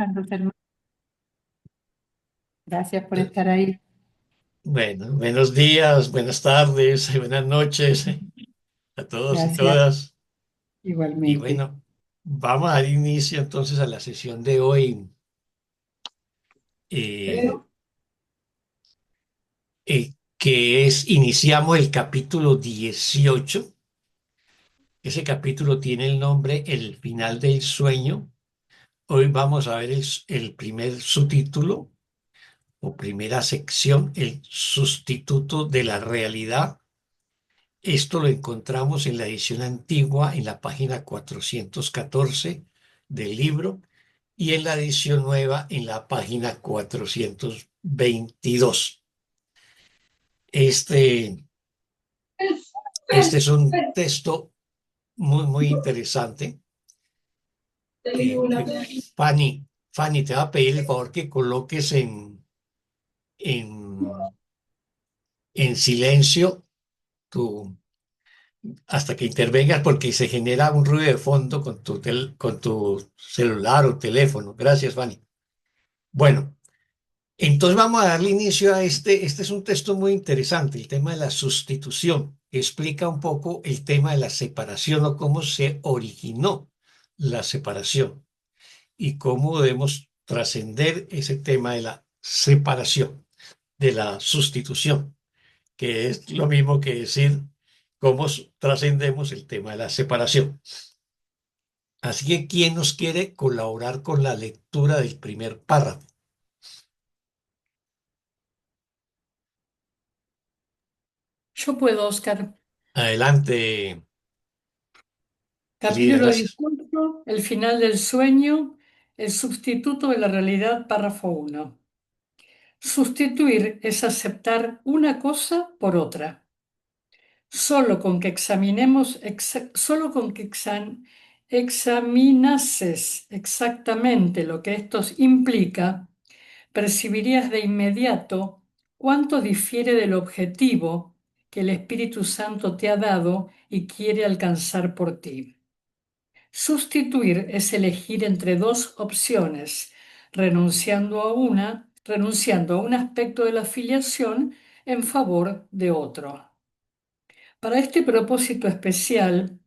Carlos, hermano. Gracias por estar ahí. Bueno, buenos días, buenas tardes, buenas noches a todos y Gracias todas. Y igualmente. bueno, vamos a dar inicio entonces a la sesión de hoy, eh, que es, iniciamos el capítulo 18. Ese capítulo tiene el nombre El final del sueño. Hoy vamos a ver el primer subtítulo o primera sección, el sustituto de la realidad. Esto lo encontramos en la edición antigua, en la página 414 del libro, y en la edición nueva, en la página 422. Este, este es un texto muy, muy interesante. Fanny, te va a pedir el favor que coloques en, en silencio tu, hasta que intervengas porque se genera un ruido de fondo con con tu celular o teléfono. Gracias, Fanny. Bueno, entonces vamos a darle inicio a este. Este es un texto muy interesante, el tema de la sustitución. Explica un poco el tema de la separación o cómo se originó la separación y cómo debemos trascender ese tema de la separación, de la sustitución, que es lo mismo que decir cómo trascendemos el tema de la separación. Así que, ¿quién nos quiere colaborar con la lectura del primer párrafo? Yo puedo, Oscar. Adelante, Elida, Capítulo gracias. 18, el final del sueño, el sustituto de la realidad, párrafo uno. Sustituir es aceptar una cosa por otra. Solo con que solo con que examinases exactamente lo que esto implica, percibirías de inmediato cuánto difiere del objetivo que el Espíritu Santo te ha dado y quiere alcanzar por ti. Sustituir es elegir entre dos opciones, renunciando a un aspecto de la filiación en favor de otro. Para este propósito especial,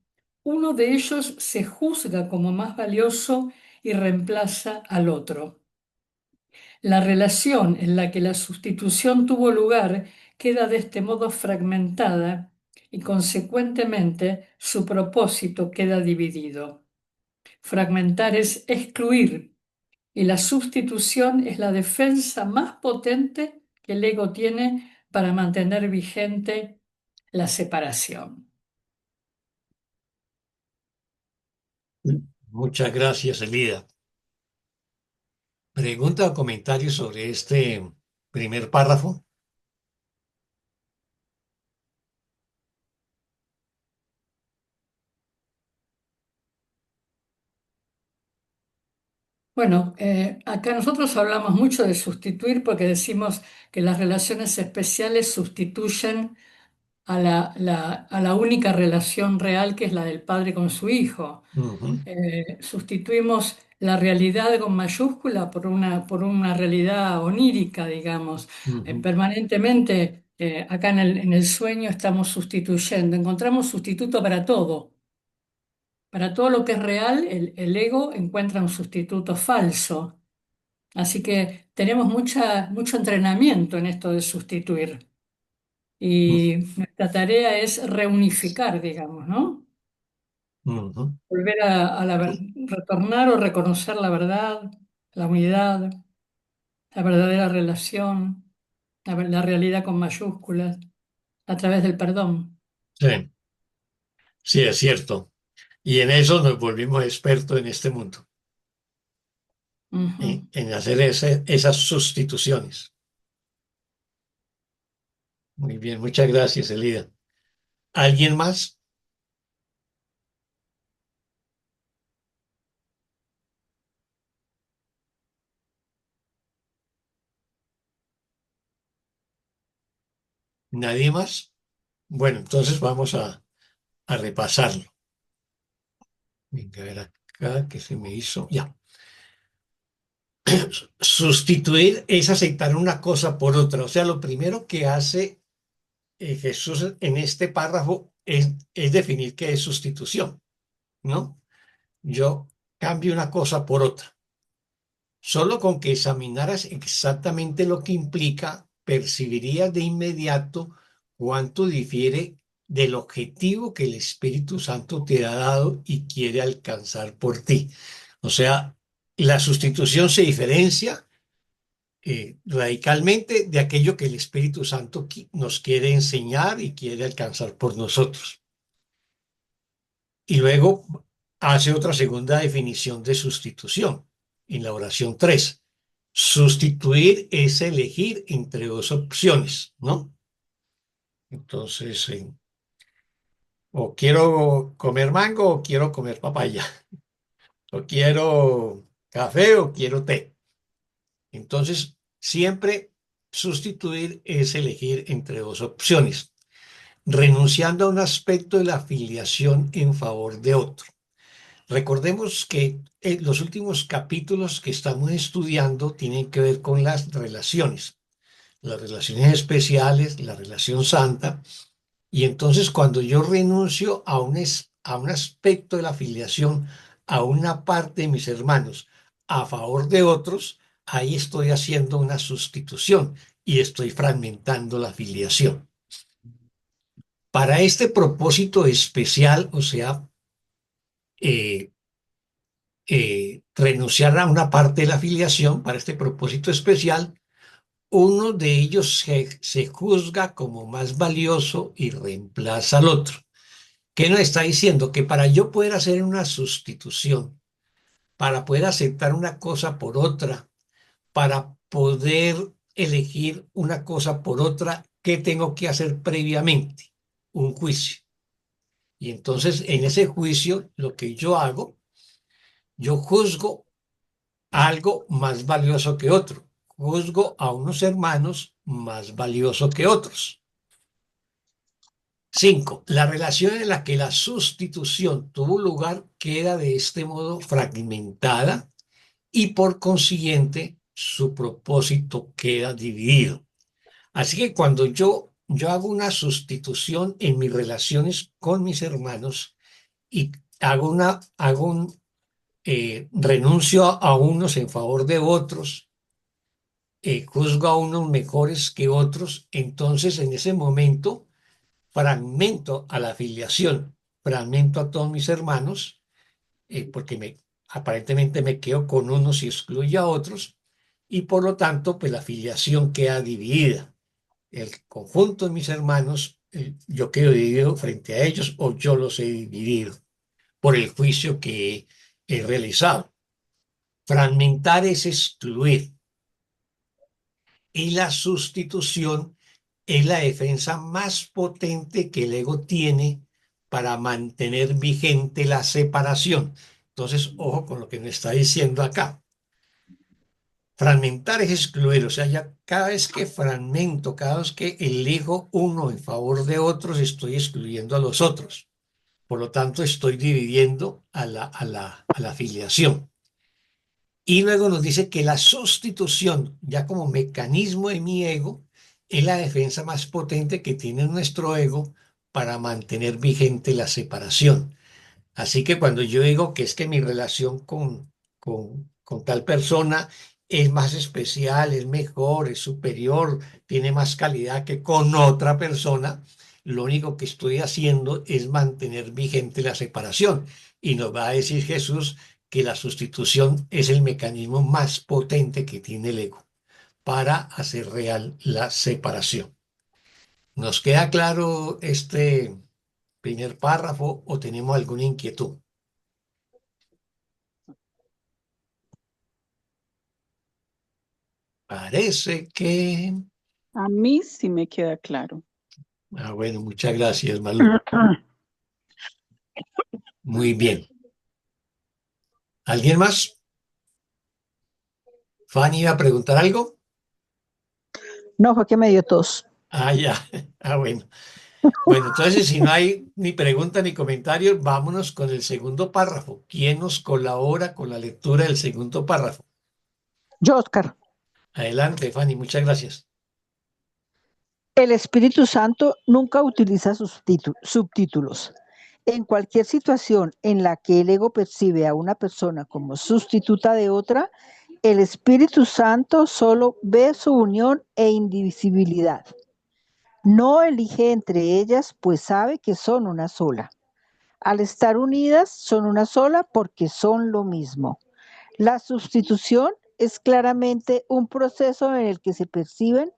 uno de ellos se juzga como más valioso y reemplaza al otro. La relación en la que la sustitución tuvo lugar queda de este modo fragmentada y consecuentemente su propósito queda dividido. Fragmentar es excluir y la sustitución es la defensa más potente que el ego tiene para mantener vigente la separación. Muchas gracias, Elida. ¿Pregunta o comentario sobre este primer párrafo? Bueno, acá nosotros hablamos mucho de sustituir porque decimos que las relaciones especiales sustituyen a la única relación real que es la del padre con su hijo. Ujú, Sustituimos la realidad con mayúscula por una realidad onírica, digamos. ujú. Permanentemente, acá en el sueño estamos sustituyendo, encontramos sustituto para todo. Para todo lo que es real, el ego encuentra un sustituto falso. Así que tenemos mucho entrenamiento en esto de sustituir. Y nuestra tarea es reunificar, digamos, ¿no? Ujú. Volver retornar o reconocer la verdad, la unidad, la verdadera relación, la realidad con mayúsculas, a través del perdón. Sí, sí, es cierto. Y en eso nos volvimos expertos en este mundo, Ujú. en hacer esas sustituciones. Muy bien, muchas gracias, Elida. ¿Alguien más? ¿Nadie más? Bueno, entonces vamos a repasarlo. Venga, a ver acá, que se me hizo. Ya. Sustituir es aceptar una cosa por otra. O sea, lo primero que hace Jesús en este párrafo es definir qué es sustitución, ¿no? Yo cambio una cosa por otra. Solo con que examinaras exactamente lo que implica, percibirías de inmediato cuánto difiere del objetivo que el Espíritu Santo te ha dado y quiere alcanzar por ti. O sea, la sustitución se diferencia radicalmente de aquello que el Espíritu Santo nos quiere enseñar y quiere alcanzar por nosotros. Y luego hace otra segunda definición de sustitución en la oración 3. Sustituir es elegir entre dos opciones, ¿no? Entonces, o quiero comer mango o quiero comer papaya, o quiero café o quiero té. Entonces, siempre sustituir es elegir entre dos opciones, renunciando a un aspecto de la filiación en favor de otro. Recordemos que los últimos capítulos que estamos estudiando tienen que ver con las relaciones especiales, la relación santa, y entonces cuando yo renuncio a un aspecto de la filiación, a una parte de mis hermanos, a favor de otros, ahí estoy haciendo una sustitución y estoy fragmentando la filiación. Para este propósito especial, o sea, eh, renunciar a una parte de la filiación, para este propósito especial, uno de ellos se juzga como más valioso y reemplaza al otro. ¿Qué nos está diciendo? Que para yo poder hacer una sustitución, para poder aceptar una cosa por otra, para poder elegir una cosa por otra, ¿qué tengo que hacer previamente? Un juicio. Y entonces en ese juicio lo que yo hago, yo juzgo algo más valioso que otro. Juzgo a unos hermanos más valioso que otros. 5. La relación en la que la sustitución tuvo lugar queda de este modo fragmentada y por consiguiente su propósito queda dividido. Así que cuando yo hago una sustitución en mis relaciones con mis hermanos y renuncio a unos en favor de otros, juzgo a unos mejores que otros, entonces en ese momento fragmento a la afiliación, fragmento a todos mis hermanos, porque aparentemente me quedo con unos y excluyo a otros, y por lo tanto, pues la afiliación queda dividida. El conjunto de mis hermanos, yo quedo dividido frente a ellos o yo los he dividido por el juicio que he realizado. Fragmentar es excluir y la sustitución es la defensa más potente que el ego tiene para mantener vigente la separación. Entonces, ojo con lo que me está diciendo acá. Fragmentar es excluir, o sea, ya cada vez que fragmento, cada vez que elijo uno en favor de otros, estoy excluyendo a los otros. Por lo tanto, estoy dividiendo a la afiliación. Y luego nos dice que la sustitución, ya como mecanismo de mi ego, es la defensa más potente que tiene nuestro ego para mantener vigente la separación. Así que cuando yo digo que es que mi relación con tal persona es más especial, es mejor, es superior, tiene más calidad que con otra persona, lo único que estoy haciendo es mantener vigente la separación. Y nos va a decir Jesús que la sustitución es el mecanismo más potente que tiene el ego para hacer real la separación. ¿Nos queda claro este primer párrafo o tenemos alguna inquietud? Parece que... A mí sí me queda claro. Ah, bueno, muchas gracias, Malú. Muy bien. ¿Alguien más? ¿Fanny iba a preguntar algo? No, fue que me dio tos. Ah, ya. Ah, bueno. Bueno, entonces, si no hay ni pregunta ni comentarios, vámonos con el segundo párrafo. ¿Quién nos colabora con la lectura del segundo párrafo? Yo, Oscar. Adelante, Fanny, muchas gracias. El Espíritu Santo nunca utiliza subtítulos. En cualquier situación en la que el ego percibe a una persona como sustituta de otra, el Espíritu Santo solo ve su unión e indivisibilidad. No elige entre ellas, pues sabe que son una sola. Al estar unidas, son una sola porque son lo mismo. La sustitución es claramente un proceso en el que se perciben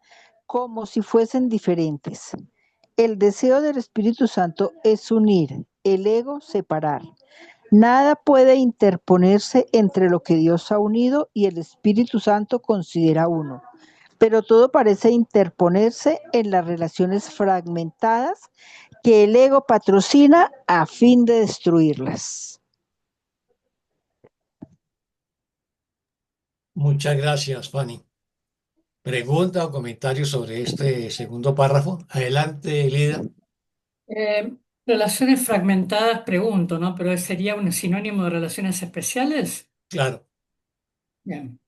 como si fuesen diferentes. El deseo del Espíritu Santo es unir, el ego separar. Nada puede interponerse entre lo que Dios ha unido y el Espíritu Santo considera uno, pero todo parece interponerse en las relaciones fragmentadas que el ego patrocina a fin de destruirlas. Muchas gracias, Fanny. ¿Pregunta o comentario sobre este segundo párrafo? Adelante, Lida. Relaciones fragmentadas, pregunto, ¿no? Pero ¿sería un sinónimo de relaciones especiales? Claro, Bien.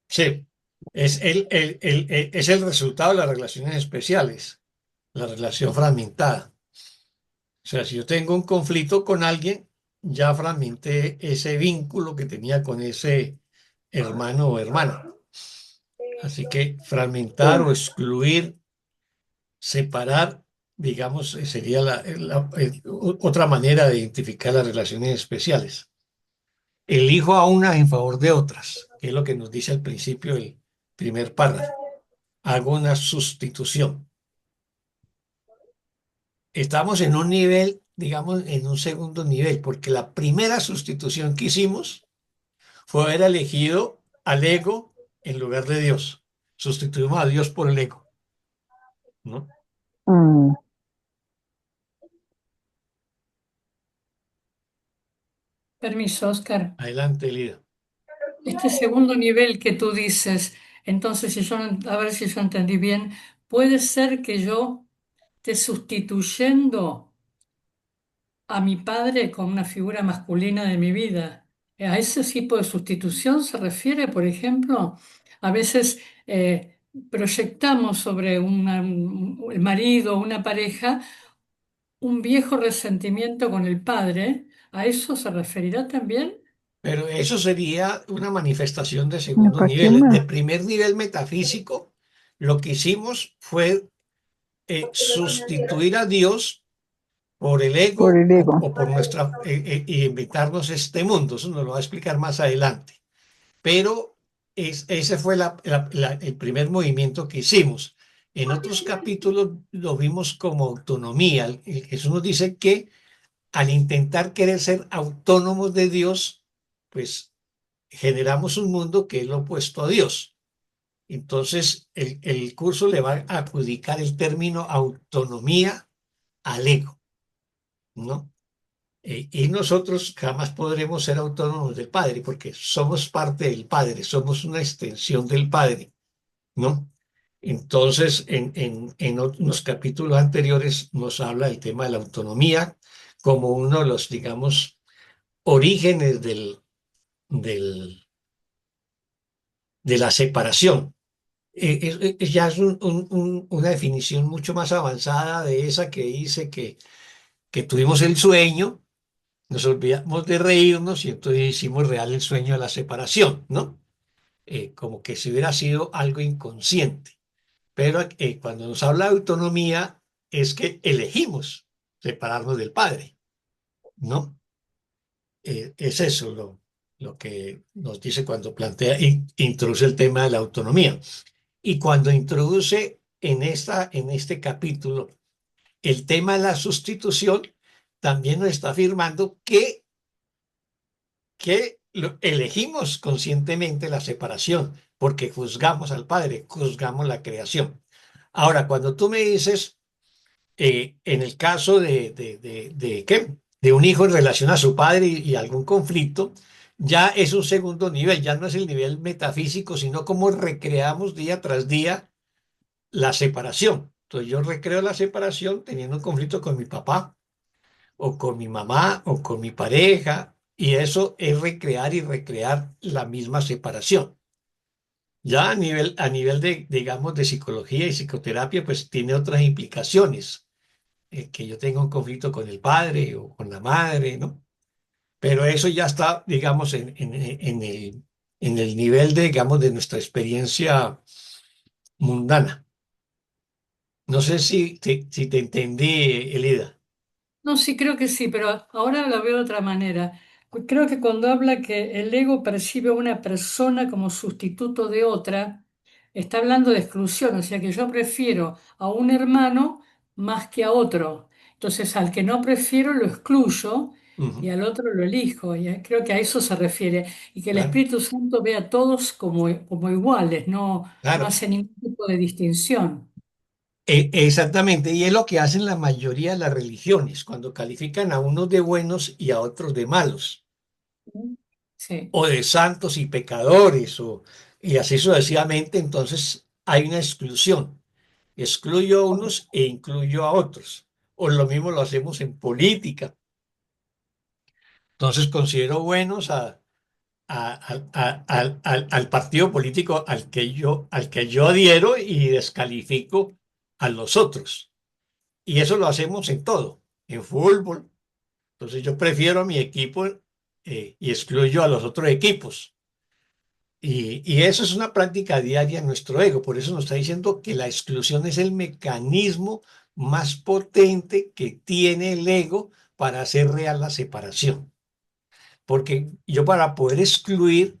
sí. Es el resultado de las relaciones especiales, la relación fragmentada. O sea, si yo tengo un conflicto con alguien, ya fragmenté ese vínculo que tenía con ese hermano o hermana. Así que fragmentar o excluir, separar, digamos, sería otra manera de identificar las relaciones especiales. Elijo a unas en favor de otras, que es lo que nos dice al principio el primer párrafo. Hago una sustitución. Estamos en un nivel, digamos, en un segundo nivel, porque la primera sustitución que hicimos fue haber elegido al ego en lugar de Dios. Sustituimos a Dios por el ego, ¿no? Mm. Permiso, Oscar. Adelante, Lida. Este segundo nivel que tú dices, entonces, si yo, a ver si yo entendí bien, puede ser que yo esté sustituyendo a mi padre como una figura masculina de mi vida. ¿A ese tipo de sustitución se refiere, por ejemplo? A veces proyectamos sobre el marido o una pareja un viejo resentimiento con el padre. ¿A eso se referirá también? Pero eso sería una manifestación de No, segundo ¿para qué nivel. De más? primer nivel metafísico, lo que hicimos fue sustituir a Dios por el Por ego el ego. o por nuestra, y inventarnos este mundo. Eso nos lo va a explicar más adelante. Pero ese fue el primer movimiento que hicimos. En otros capítulos lo vimos como autonomía. Jesús nos dice que al intentar querer ser autónomos de Dios, pues generamos un mundo que es lo opuesto a Dios. Entonces, el curso le va a adjudicar el término autonomía al ego, ¿no? Y nosotros jamás podremos ser autónomos del Padre porque somos parte del Padre, somos una extensión del Padre, ¿no? Entonces, en unos capítulos anteriores nos habla del tema de la autonomía como uno de los, digamos, orígenes de la separación. Ya es una definición mucho más avanzada de esa que dice que tuvimos el sueño, nos olvidamos de reírnos y entonces hicimos real el sueño de la separación, ¿no? Como que si hubiera sido algo inconsciente. Pero cuando nos habla de autonomía es que elegimos separarnos del Padre, ¿no? Es eso lo que nos dice cuando plantea, introduce el tema de la autonomía. Y cuando introduce en este capítulo el tema de la sustitución, también nos está afirmando que elegimos conscientemente la separación, porque juzgamos al Padre, juzgamos la creación. Ahora, cuando tú me dices, en el caso ¿qué? De un hijo en relación a su padre y algún conflicto, ya es un segundo nivel, ya no es el nivel metafísico, sino cómo recreamos día tras día la separación. Entonces yo recreo la separación teniendo un conflicto con mi papá o con mi mamá o con mi pareja y eso es recrear y recrear la misma separación. Ya a nivel de, digamos, de psicología y psicoterapia, pues tiene otras implicaciones. Que yo tenga un conflicto con el padre o con la madre, ¿no? Pero eso ya está, digamos, en el nivel de, digamos, de nuestra experiencia mundana. No sé si te entendí, Elida. No, sí, creo que sí, pero ahora lo veo de otra manera. Creo que cuando habla que el ego percibe a una persona como sustituto de otra, está hablando de exclusión, o sea que yo prefiero a un hermano más que a otro. Entonces al que no prefiero lo excluyo y Ujú, al otro lo elijo. Creo que a eso se refiere. Y que el claro, Espíritu Santo ve a todos como iguales, no claro. hace ningún tipo de distinción. Exactamente, y es lo que hacen la mayoría de las religiones cuando califican a unos de buenos y a otros de malos, Sí. o de santos y pecadores, y así sucesivamente, entonces hay una exclusión. Excluyo a unos e incluyo a otros. O lo mismo lo hacemos en política. Entonces considero buenos al partido político al que yo adhiero y descalifico a los otros. Y eso lo hacemos en todo, en fútbol. Entonces yo prefiero a mi equipo y excluyo a los otros equipos. Y eso es una práctica diaria en nuestro ego. Por eso nos está diciendo que la exclusión es el mecanismo más potente que tiene el ego para hacer real la separación. Porque yo para poder excluir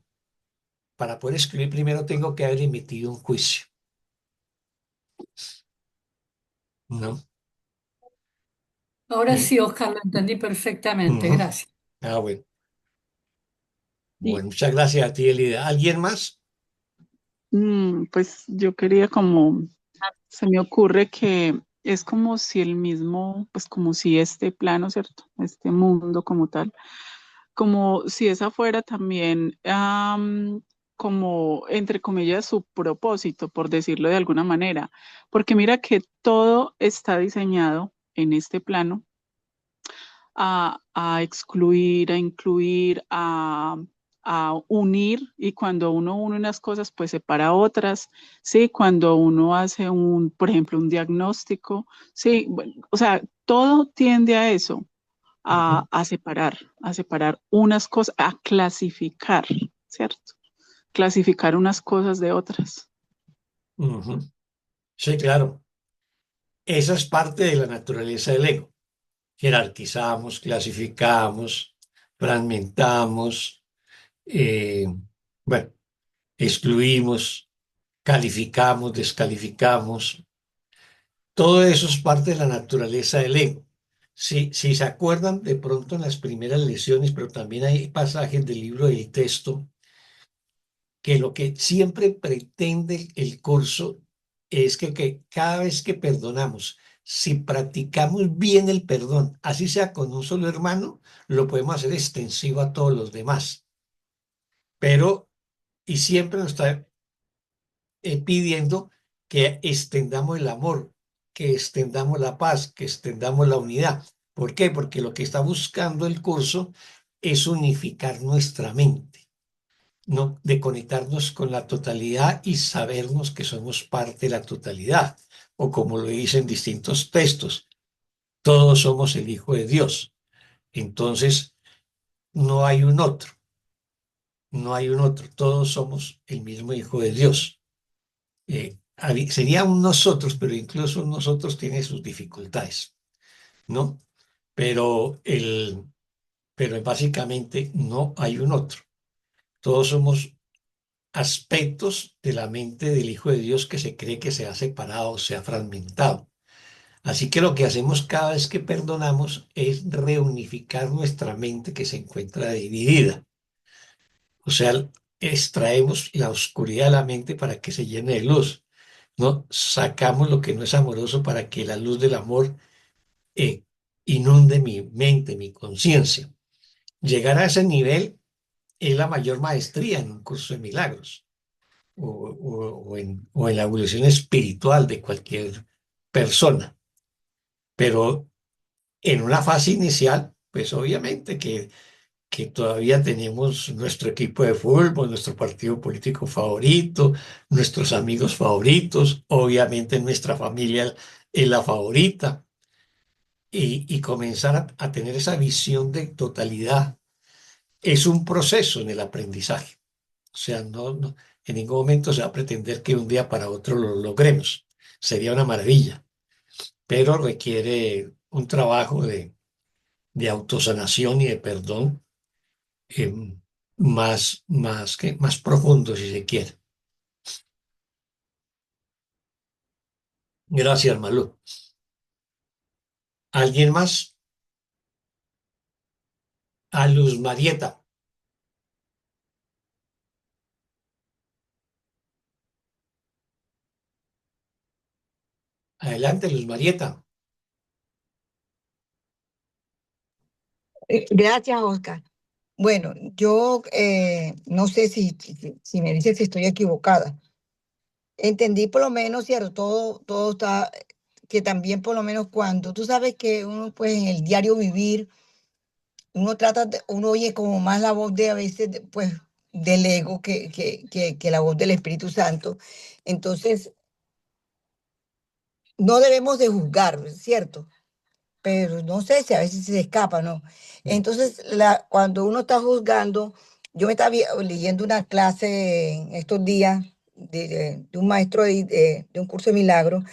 primero tengo que haber emitido un juicio, ¿no? Ahora Y, sí, Oscar, lo entendí perfectamente. ujú. Gracias. Ah, bueno. Sí, Bueno, muchas gracias a ti, Elida. ¿Alguien más? pues yo quería como, se me ocurre que es como si el mismo, pues como si este plano, ¿cierto? Este mundo como tal, como si esa fuera también, como, entre comillas, su propósito, por decirlo de alguna manera. Porque mira que todo está diseñado en este plano a excluir, a incluir, a unir, y cuando uno une unas cosas, pues separa otras, ¿sí? Cuando uno hace un, por ejemplo, un diagnóstico, ¿sí? Bueno, o sea, todo tiende a eso, Ujú, a separar unas cosas, a clasificar, ¿cierto? Clasificar unas cosas de otras. ujú. Sí, claro. Esa es parte de la naturaleza del ego. Jerarquizamos, clasificamos, fragmentamos, eh, bueno, excluimos, calificamos, descalificamos. Todo eso es parte de la naturaleza del ego. Si se acuerdan de pronto en las primeras lecciones, pero también hay pasajes del libro del texto, que lo que siempre pretende el curso es que cada vez que perdonamos, si practicamos bien el perdón, así sea con un solo hermano, lo podemos hacer extensivo a todos los demás. Pero, y siempre nos está pidiendo que extendamos el amor, que extendamos la paz, que extendamos la unidad. ¿Por qué? Porque lo que está buscando el curso es unificar nuestra mente, no de conectarnos con la totalidad y sabernos que somos parte de la totalidad. O como lo dicen distintos textos, todos somos el Hijo de Dios. Entonces, no hay un otro, no hay un otro, todos somos el mismo Hijo de Dios. Sería un nosotros, pero incluso un nosotros tiene sus dificultades, ¿no? Pero, pero básicamente no hay un otro. Todos somos aspectos de la mente del Hijo de Dios que se cree que se ha separado, se ha fragmentado. Así que lo que hacemos cada vez que perdonamos es reunificar nuestra mente que se encuentra dividida. O sea, extraemos la oscuridad de la mente para que se llene de luz, ¿no? Sacamos lo que no es amoroso para que la luz del amor eh, inunde mi mente, mi conciencia. Llegar a ese nivel es la mayor maestría en un curso de milagros o en la evolución espiritual de cualquier persona. Pero en una fase inicial, pues obviamente que que todavía tenemos nuestro equipo de fútbol, nuestro partido político favorito, nuestros amigos favoritos, obviamente nuestra familia es la favorita, y comenzar a tener esa visión de totalidad. Es un proceso en el aprendizaje. O sea, en ningún momento se va a pretender que un día para otro lo logremos. Sería una maravilla, pero requiere un trabajo de autosanación y de perdón, eh, más profundo, si se quiere. Gracias, Malú. ¿Alguien más? A Luz Marieta. Adelante, Luz Marieta. Gracias, Oscar. Bueno, yo no sé si me dice si estoy equivocada. Entendí por lo menos, cierto, todo está, que también por lo menos cuando tú sabes que uno pues en el diario vivir, uno oye como más la voz de a veces, pues del ego que la voz del Espíritu Santo. Entonces, no debemos de juzgar, ¿cierto? Pero no sé si a veces se escapa, ¿no? Entonces, cuando uno está juzgando, yo me estaba leyendo una clase en estos días de un maestro de un curso de milagro,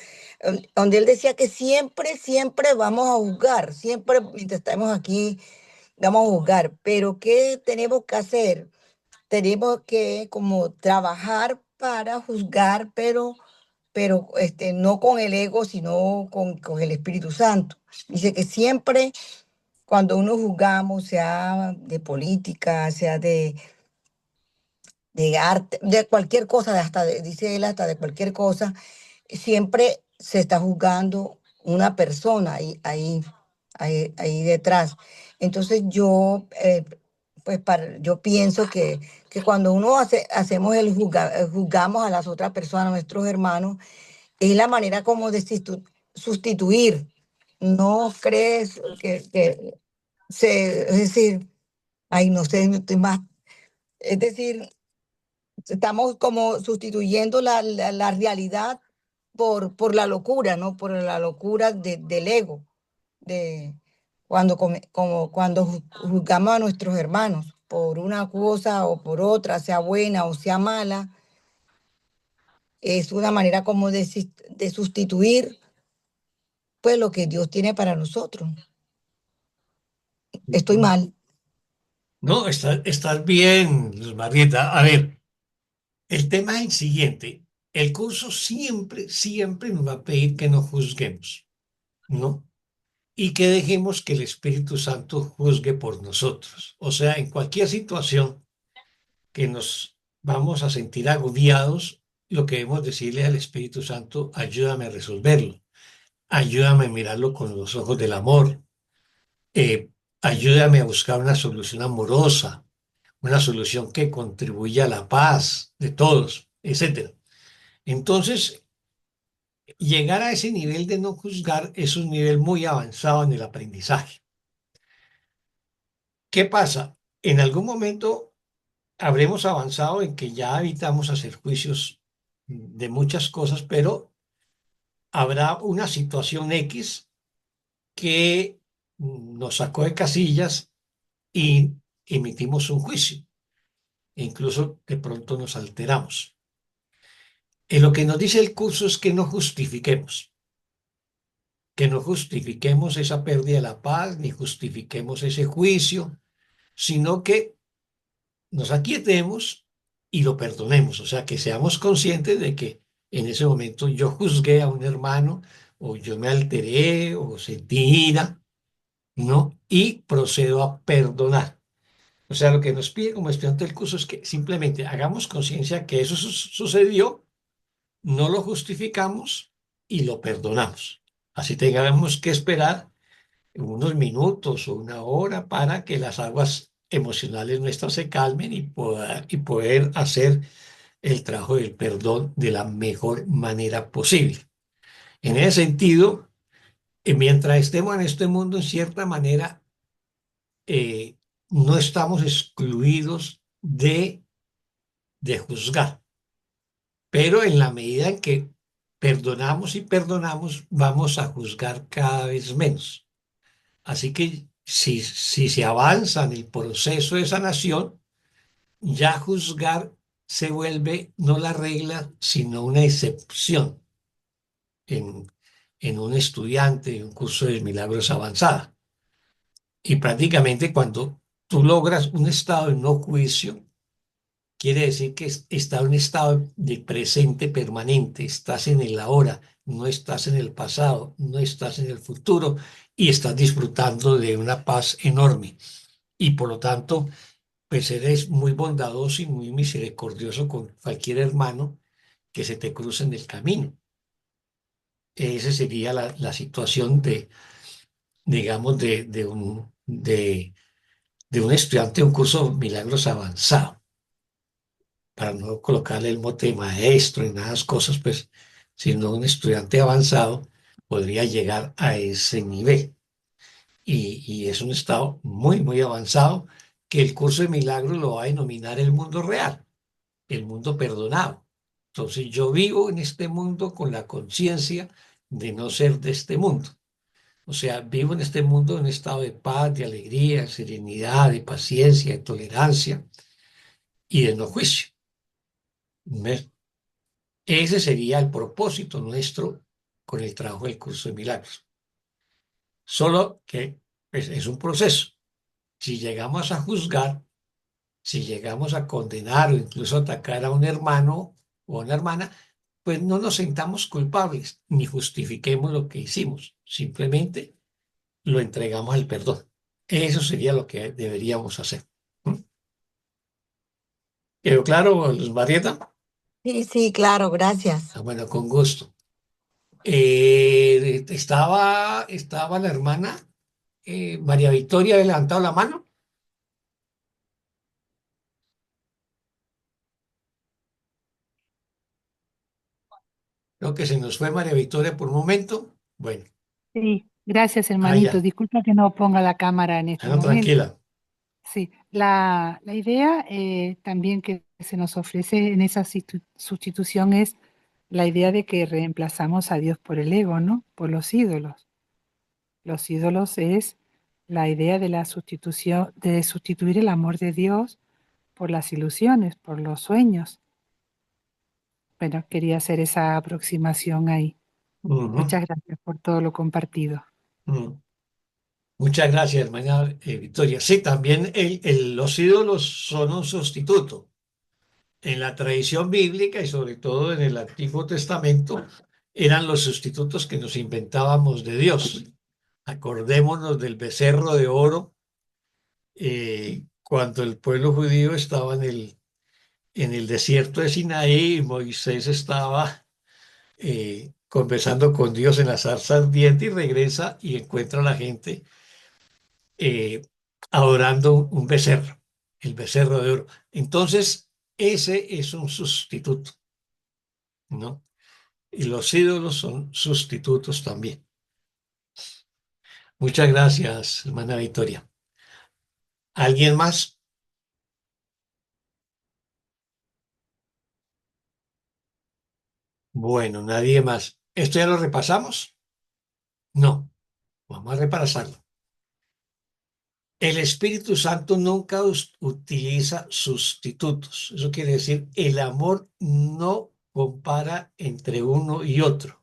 donde él decía que siempre vamos a juzgar, siempre mientras estamos aquí vamos a juzgar, pero ¿qué tenemos que hacer? Tenemos que como trabajar para juzgar, pero no con el ego, sino con el Espíritu Santo. Dice que siempre cuando uno juzgamos, sea de política, sea de arte, de cualquier cosa, dice él, hasta de cualquier cosa, siempre se está juzgando una persona ahí detrás. Entonces yo pienso que cuando hacemos juzgamos a las otras personas, a nuestros hermanos, es la manera como de sustituir. ¿No crees es decir, ay, no sé, no estoy más, es decir, estamos como sustituyendo la realidad por la locura, ¿no? Por la locura del ego, de como cuando juzgamos a nuestros hermanos por una cosa o por otra, sea buena o sea mala, es una manera como de sustituir pues lo que Dios tiene para nosotros. Estoy mal. No, estás bien, Luz Marieta. A ver, el tema es el siguiente. El curso siempre nos va a pedir que no juzguemos, ¿no? Y que dejemos que el Espíritu Santo juzgue por nosotros. O sea, en cualquier situación que nos vamos a sentir agobiados, lo que debemos decirle al Espíritu Santo: ayúdame a resolverlo, ayúdame a mirarlo con los ojos del amor, eh, ayúdame a buscar una solución amorosa, una solución que contribuya a la paz de todos, etcétera. Entonces, llegar a ese nivel de no juzgar es un nivel muy avanzado en el aprendizaje. ¿Qué pasa? En algún momento habremos avanzado en que ya evitamos hacer juicios de muchas cosas, pero habrá una situación X que nos sacó de casillas y emitimos un juicio. E incluso de pronto nos alteramos. Y lo que nos dice el curso es que no justifiquemos esa pérdida de la paz, ni justifiquemos ese juicio, sino que nos aquietemos y lo perdonemos. O sea, que seamos conscientes de que en ese momento yo juzgué a un hermano, o yo me alteré, o sentí ira, ¿no? Y procedo a perdonar. O sea, lo que nos pide como estudiante del curso es que simplemente hagamos conciencia que eso sucedió, no lo justificamos y lo perdonamos. Así tengamos que esperar unos minutos o una hora para que las aguas emocionales nuestras se calmen y poder hacer el trabajo del perdón de la mejor manera posible. En ese sentido, mientras estemos en este mundo, en cierta manera, no estamos excluidos de juzgar, pero en la medida en que perdonamos y perdonamos, vamos a juzgar cada vez menos. Así que si se avanza en el proceso de sanación, ya juzgar se vuelve no la regla, sino una excepción en, en un estudiante de un curso de milagros avanzada. Y prácticamente cuando tú logras un estado de no juicio, quiere decir que está en un estado de presente permanente, estás en el ahora, no estás en el pasado, no estás en el futuro y estás disfrutando de una paz enorme. Y por lo tanto, pues eres muy bondadoso y muy misericordioso con cualquier hermano que se te cruce en el camino. Esa sería la situación de, digamos, de un estudiante de un curso de milagros avanzado. Para no colocarle el mote de maestro y nada de esas cosas, pues, sino un estudiante avanzado podría llegar a ese nivel. Y es un estado muy, muy avanzado que el curso de milagros lo va a denominar el mundo real, el mundo perdonado. Entonces yo vivo en este mundo con la conciencia de no ser de este mundo. O sea, vivo en este mundo en un estado de paz, de alegría, de serenidad, de paciencia, de tolerancia y de no juicio. ¿Ves? Ese sería el propósito nuestro con el trabajo del curso de milagros. Solo que pues, es un proceso. Si llegamos a juzgar, si llegamos a condenar o incluso atacar a un hermano o a una hermana, pues no nos sintamos culpables ni justifiquemos lo que hicimos. Simplemente lo entregamos al perdón. Eso sería lo que deberíamos hacer. ¿Mm? ¿Quedó claro, Luz Marieta? Sí, sí, claro, gracias. Ah, bueno, con gusto. Estaba la hermana María Victoria había levantado la mano. Creo que se nos fue María Victoria por un momento. Bueno, Sí, gracias, hermanito. ya. Disculpa que no ponga la cámara en este No, momento. tranquila. Sí, la idea también que se nos ofrece en esa sustitución es la idea de que reemplazamos a Dios por el ego, ¿no? Por los ídolos. Los ídolos es la idea de la sustitución, de sustituir el amor de Dios por las ilusiones, por los sueños. Bueno, quería hacer esa aproximación ahí. Ujú, Muchas gracias por todo lo compartido. ujú. Muchas gracias, hermana Victoria. Sí, también los ídolos son un sustituto. En la tradición bíblica y sobre todo en el Antiguo Testamento eran los sustitutos que nos inventábamos de Dios. Acordémonos del becerro de oro cuando el pueblo judío estaba en el desierto de Sinaí y Moisés estaba conversando con Dios en la zarza ardiente y regresa y encuentra a la gente eh, adorando un becerro, el becerro de oro. Entonces, ese es un sustituto, ¿no? Y los ídolos son sustitutos también. Muchas gracias, hermana Victoria. ¿Alguien más? Bueno, nadie más. ¿Esto ya lo repasamos? No, vamos a repasarlo. El Espíritu Santo nunca utiliza sustitutos. Eso quiere decir, el amor no compara entre uno y otro.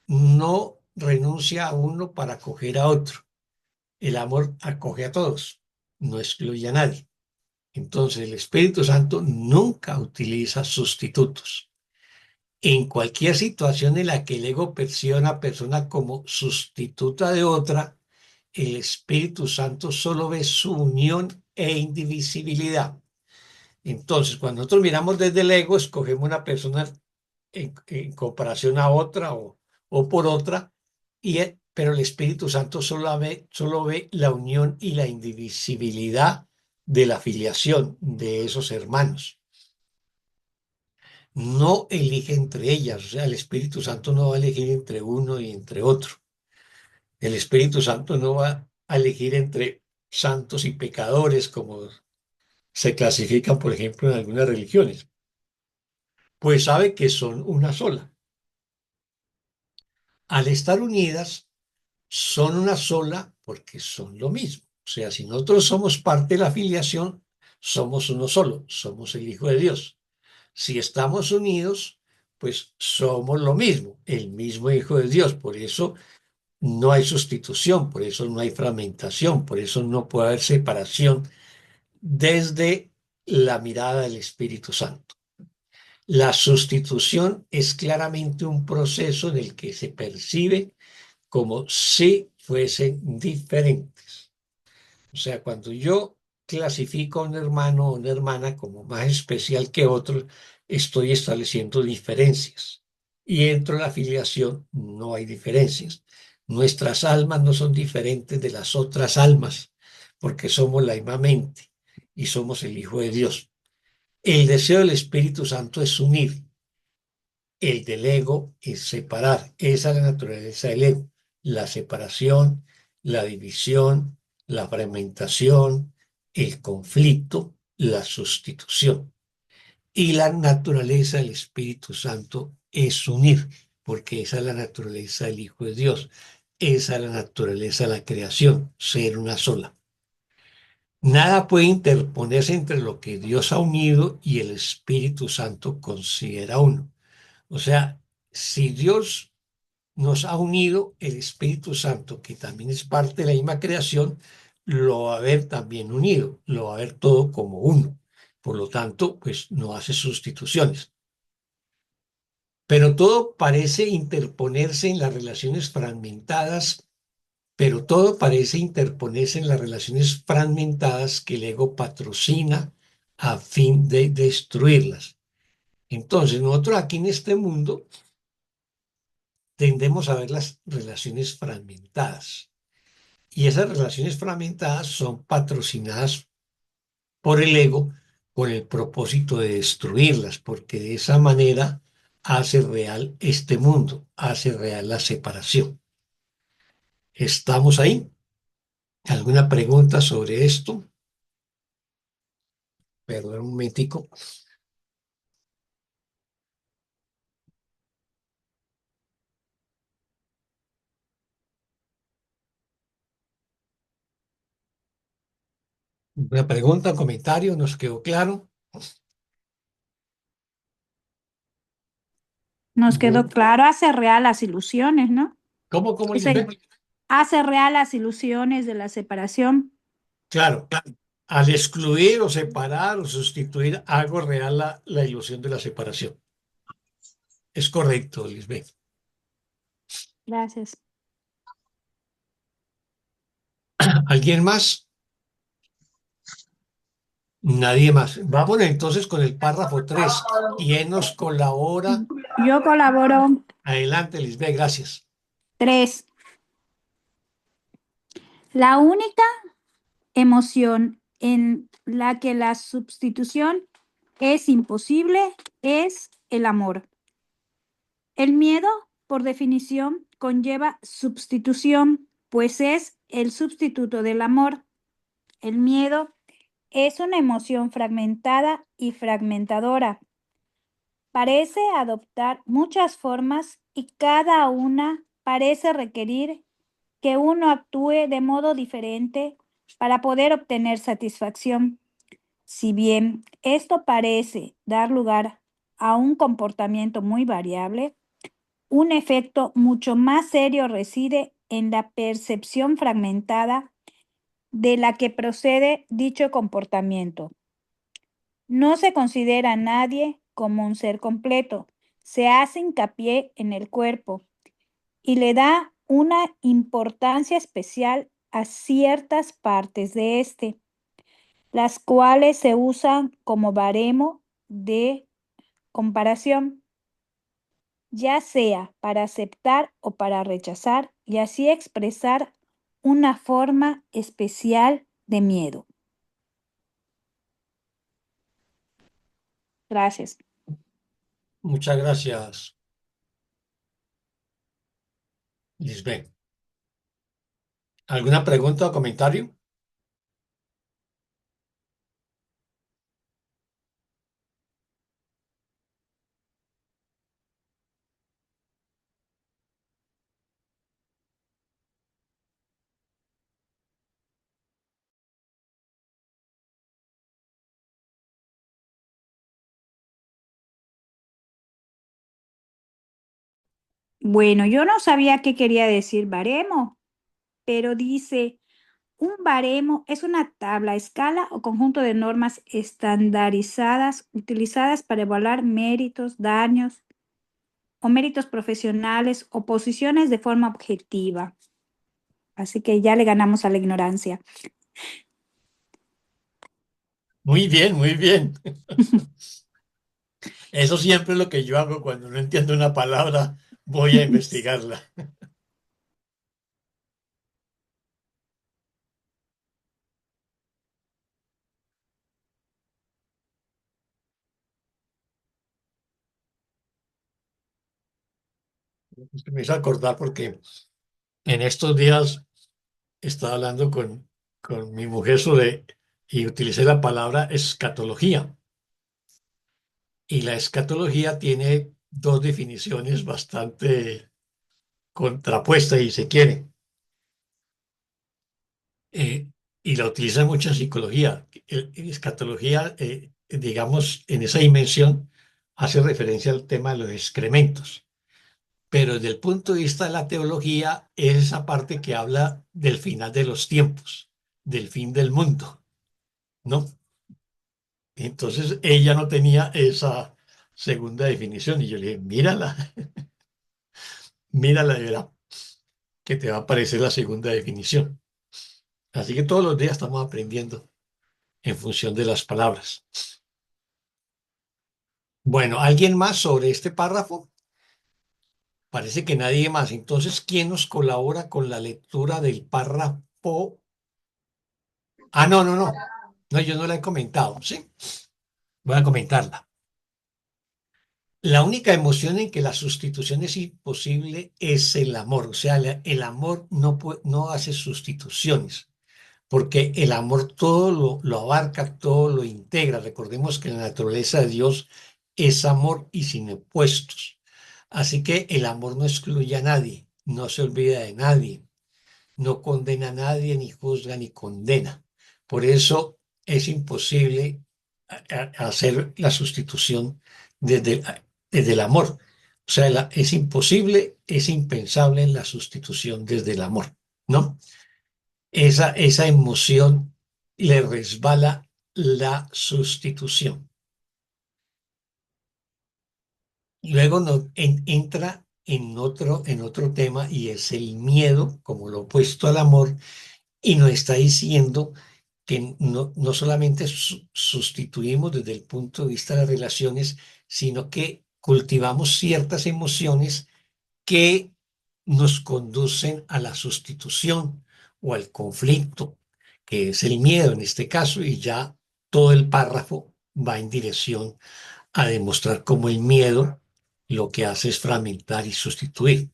No renuncia a uno para acoger a otro. El amor acoge a todos, no excluye a nadie. Entonces, el Espíritu Santo nunca utiliza sustitutos. En cualquier situación en la que el ego perciba a una persona como sustituta de otra, el Espíritu Santo solo ve su unión e indivisibilidad. Entonces, cuando nosotros miramos desde el ego, escogemos una persona en comparación a otra o por otra, pero el Espíritu Santo solo ve la unión y la indivisibilidad de la filiación de esos hermanos. No elige entre ellas, o sea, el Espíritu Santo no va a elegir entre uno y entre otro. El Espíritu Santo no va a elegir entre santos y pecadores, como se clasifican, por ejemplo, en algunas religiones, pues sabe que son una sola. Al estar unidas, son una sola porque son lo mismo. O sea, si nosotros somos parte de la filiación, somos uno solo, somos el Hijo de Dios. Si estamos unidos, pues somos lo mismo, el mismo Hijo de Dios. Por eso no hay sustitución, por eso no hay fragmentación, por eso no puede haber separación desde la mirada del Espíritu Santo. La sustitución es claramente un proceso en el que se percibe como si fuesen diferentes. O sea, cuando yo clasifico a un hermano o una hermana como más especial que otro, estoy estableciendo diferencias. Y dentro de la filiación no hay diferencias. Nuestras almas no son diferentes de las otras almas, porque somos la misma mente y somos el Hijo de Dios. El deseo del Espíritu Santo es unir, el del ego es separar. Esa es la naturaleza del ego. La separación, la división, la fragmentación, el conflicto, la sustitución. Y la naturaleza del Espíritu Santo es unir, porque esa es la naturaleza del Hijo de Dios. Esa es la naturaleza de la creación, ser una sola. Nada puede interponerse entre lo que Dios ha unido y el Espíritu Santo considera uno. O sea, si Dios nos ha unido, el Espíritu Santo, que también es parte de la misma creación, lo va a ver también unido, lo va a ver todo como uno. Por lo tanto, pues no hace sustituciones. Pero todo parece interponerse en las relaciones fragmentadas, pero todo parece interponerse en las relaciones fragmentadas que el ego patrocina a fin de destruirlas. Entonces, nosotros aquí en este mundo tendemos a ver las relaciones fragmentadas. Y esas relaciones fragmentadas son patrocinadas por el ego con el propósito de destruirlas, porque de esa manera hace real este mundo, hace real la separación. ¿Estamos ahí? ¿Alguna pregunta sobre esto? Perdón un momentico. ¿Una pregunta, un comentario? ¿Nos quedó claro? Nos quedó claro, hace real las ilusiones, ¿no? ¿Cómo, Ese Lisbeth? hace real las ilusiones de la separación. Claro, al excluir o separar o sustituir, hago real la ilusión de la separación. Es correcto, Lisbeth. Gracias. ¿Alguien más? Nadie más. Vamos entonces con el párrafo 3. ¿Quién nos colabora? Yo colaboro. Adelante, Lisbeth, gracias. 3. La única emoción en la que la sustitución es imposible es el amor. El miedo, por definición, conlleva sustitución, pues es el sustituto del amor. El miedo es una emoción fragmentada y fragmentadora. Parece adoptar muchas formas y cada una parece requerir que uno actúe de modo diferente para poder obtener satisfacción. Si bien esto parece dar lugar a un comportamiento muy variable, un efecto mucho más serio reside en la percepción fragmentada de la que procede dicho comportamiento. No se considera a nadie como un ser completo, se hace hincapié en el cuerpo y le da una importancia especial a ciertas partes de este, las cuales se usan como baremo de comparación, ya sea para aceptar o para rechazar, y así expresar una forma especial de miedo. Gracias. Muchas gracias, Lisbeth. ¿Alguna pregunta o comentario? Bueno, yo no sabía qué quería decir baremo, pero dice, un baremo es una tabla, escala o conjunto de normas estandarizadas utilizadas para evaluar méritos, daños o méritos profesionales o posiciones de forma objetiva. Así que ya le ganamos a la ignorancia. Muy bien, muy bien. Eso siempre es lo que yo hago cuando no entiendo una palabra, voy a investigarla. Me hizo acordar porque en estos días estaba hablando con mi mujer sobre, y utilicé la palabra escatología. Y la escatología tiene dos definiciones bastante contrapuestas, y se quiere. eh, y la utiliza mucho en psicología. Escatología, digamos, en esa dimensión, hace referencia al tema de los excrementos. Pero desde el punto de vista de la teología, es esa parte que habla del final de los tiempos, del fin del mundo, ¿no? Entonces ella no tenía esa segunda definición y yo le dije, mírala, mírala y verá que te va a aparecer la segunda definición. Así que todos los días estamos aprendiendo en función de las palabras. Bueno, ¿alguien más sobre este párrafo? Parece que nadie más. Entonces, ¿quién nos colabora con la lectura del párrafo? Ah, no, no, no. No, yo no la he comentado, ¿sí? Voy a comentarla. La única emoción en que la sustitución es imposible es el amor. O sea, el amor no hace sustituciones, porque el amor todo lo abarca, todo lo integra. Recordemos que la naturaleza de Dios es amor y sin opuestos. Así que el amor no excluye a nadie, no se olvida de nadie, no condena a nadie, ni juzga, ni condena. Por eso es imposible hacer la sustitución desde, desde el amor. O sea, es imposible, es impensable en la sustitución desde el amor, ¿no? Esa emoción le resbala la sustitución. Luego entra en otro tema y es el miedo como lo opuesto al amor y nos está diciendo que no solamente sustituimos desde el punto de vista de las relaciones, sino que cultivamos ciertas emociones que nos conducen a la sustitución o al conflicto, que es el miedo en este caso, y ya todo el párrafo va en dirección a demostrar cómo el miedo lo que hace es fragmentar y sustituir.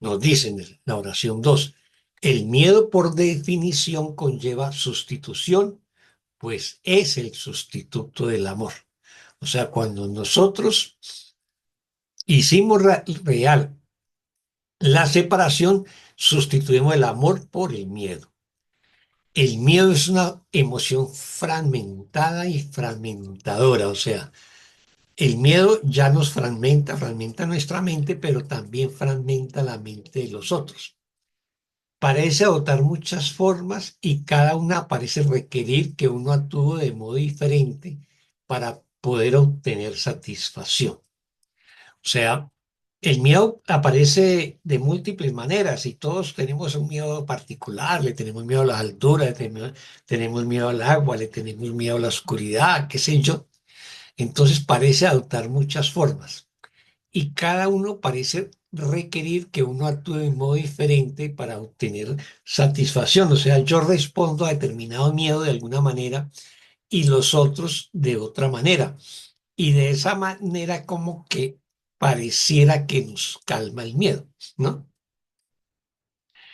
Nos dicen en la oración 2, el miedo por definición conlleva sustitución, pues es el sustituto del amor. O sea, cuando nosotros hicimos real la separación, sustituimos el amor por el miedo. El miedo es una emoción fragmentada y fragmentadora, o sea, el miedo ya nos fragmenta nuestra mente, pero también fragmenta la mente de los otros. Parece adoptar muchas formas y cada una parece requerir que uno actúe de modo diferente para poder obtener satisfacción. O sea, el miedo aparece de múltiples maneras y todos tenemos un miedo particular, le tenemos miedo a las alturas, tenemos miedo al agua, le tenemos miedo a la oscuridad, qué sé yo. Entonces parece adoptar muchas formas y cada uno parece requerir que uno actúe de un modo diferente para obtener satisfacción. O sea, yo respondo a determinado miedo de alguna manera y los otros de otra manera. Y de esa manera como que pareciera que nos calma el miedo, ¿no?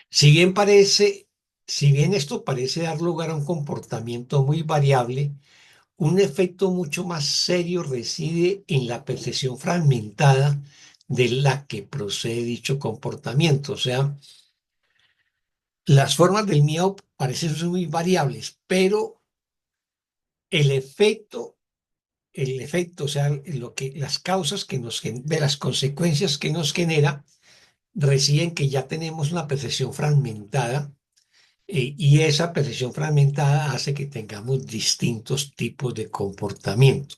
Si bien parece, si bien esto parece dar lugar a un comportamiento muy variable, un efecto mucho más serio reside en la percepción fragmentada de la que procede dicho comportamiento. O sea, las formas del miedo parecen ser muy variables, pero el efecto, o sea, las causas que de las consecuencias que nos genera, reside en que ya tenemos una percepción fragmentada y esa percepción fragmentada hace que tengamos distintos tipos de comportamiento.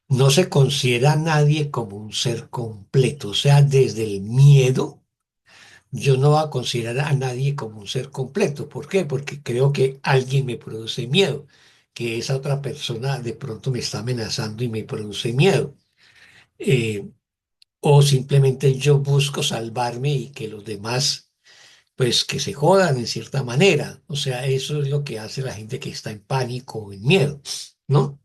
No se considera a nadie como un ser completo, o sea, desde el miedo, yo no voy a considerar a nadie como un ser completo. ¿Por qué? Porque creo que alguien me produce miedo, que esa otra persona de pronto me está amenazando y me produce miedo. Eh, o simplemente yo busco salvarme y que los demás, pues que se jodan en cierta manera. O sea, eso es lo que hace la gente que está en pánico o en miedo, ¿no?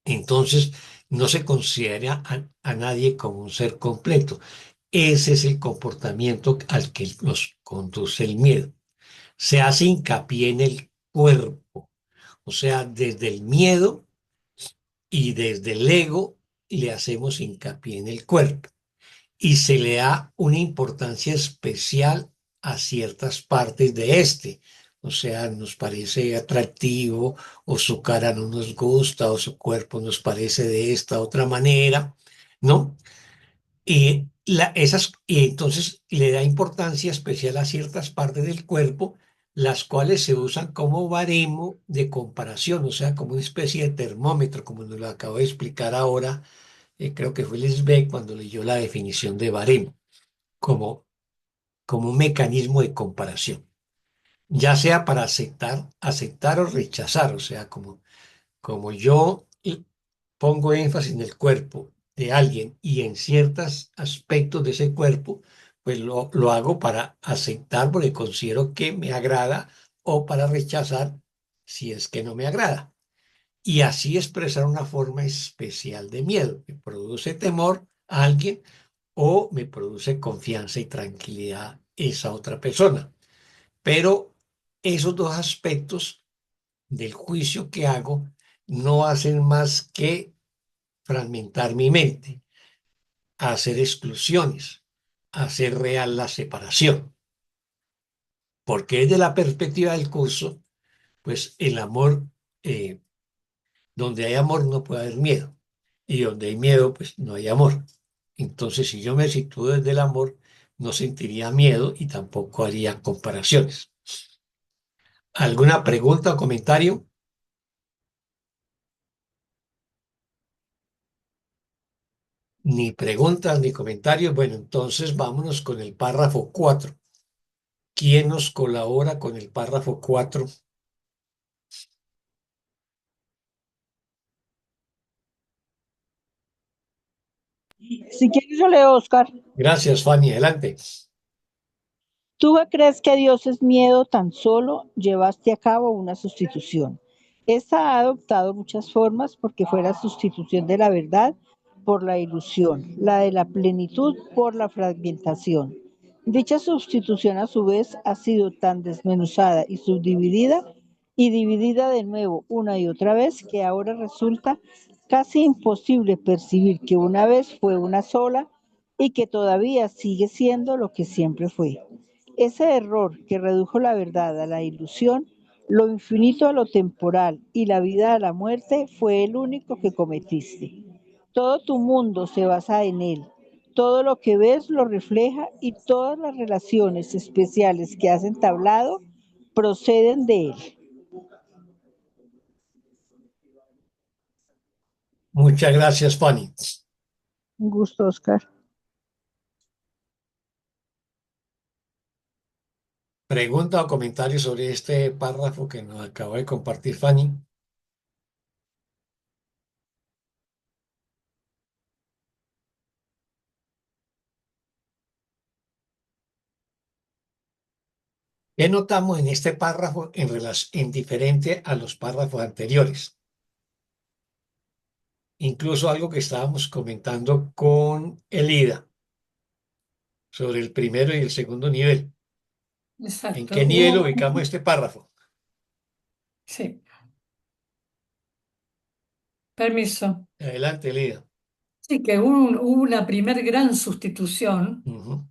Entonces, no se considera a nadie como un ser completo. Ese es el comportamiento al que nos conduce el miedo. Se hace hincapié en el cuerpo, o sea, desde el miedo y desde el ego le hacemos hincapié en el cuerpo y se le da una importancia especial a ciertas partes de este. O sea, nos parece atractivo o su cara no nos gusta o su cuerpo nos parece de esta otra manera, ¿no? Y entonces le da importancia especial a ciertas partes del cuerpo, las cuales se usan como baremo de comparación, o sea, como una especie de termómetro, como nos lo acabo de explicar ahora, creo que fue Lisbeth cuando leyó la definición de baremo, como, como un mecanismo de comparación, ya sea para aceptar o rechazar, o sea, como yo pongo énfasis en el cuerpo de alguien y en ciertos aspectos de ese cuerpo, pues lo hago para aceptar porque considero que me agrada o para rechazar si es que no me agrada. Y así expresar una forma especial de miedo. Me produce temor a alguien o me produce confianza y tranquilidad esa otra persona. Pero esos dos aspectos del juicio que hago no hacen más que fragmentar mi mente, hacer exclusiones, hacer real la separación. Porque desde la perspectiva del curso, pues el amor, donde hay amor no puede haber miedo. Y donde hay miedo, pues no hay amor. Entonces, si yo me sitúo desde el amor, no sentiría miedo y tampoco haría comparaciones. ¿Alguna pregunta o comentario? Ni preguntas ni comentarios. Bueno, entonces vámonos con el párrafo 4. ¿Quién nos colabora con el párrafo 4? Si quieres, yo leo, Oscar. Gracias, Fanny. Adelante. ¿Tú crees que Dios es miedo tan solo llevaste a cabo una sustitución? Esta ha adoptado muchas formas porque fue la sustitución de la verdad por la ilusión, la de la plenitud por la fragmentación. Dicha sustitución a su vez ha sido tan desmenuzada y subdividida y dividida de nuevo una y otra vez que ahora resulta casi imposible percibir que una vez fue una sola y que todavía sigue siendo lo que siempre fue. Ese error que redujo la verdad a la ilusión, lo infinito a lo temporal y la vida a la muerte fue el único que cometiste. Todo tu mundo se basa en él. Todo lo que ves lo refleja y todas las relaciones especiales que has entablado proceden de él. Muchas gracias, Fanny. Un gusto, Oscar. ¿Pregunta o comentario sobre este párrafo que nos acaba de compartir Fanny? ¿Qué notamos en este párrafo en diferente a los párrafos anteriores? Incluso algo que estábamos comentando con Elida sobre el primero y el segundo nivel. ¿En Exacto. qué nivel ubicamos este párrafo? Sí. Permiso. Adelante, Elida. Sí, que hubo una primer gran sustitución Ujú,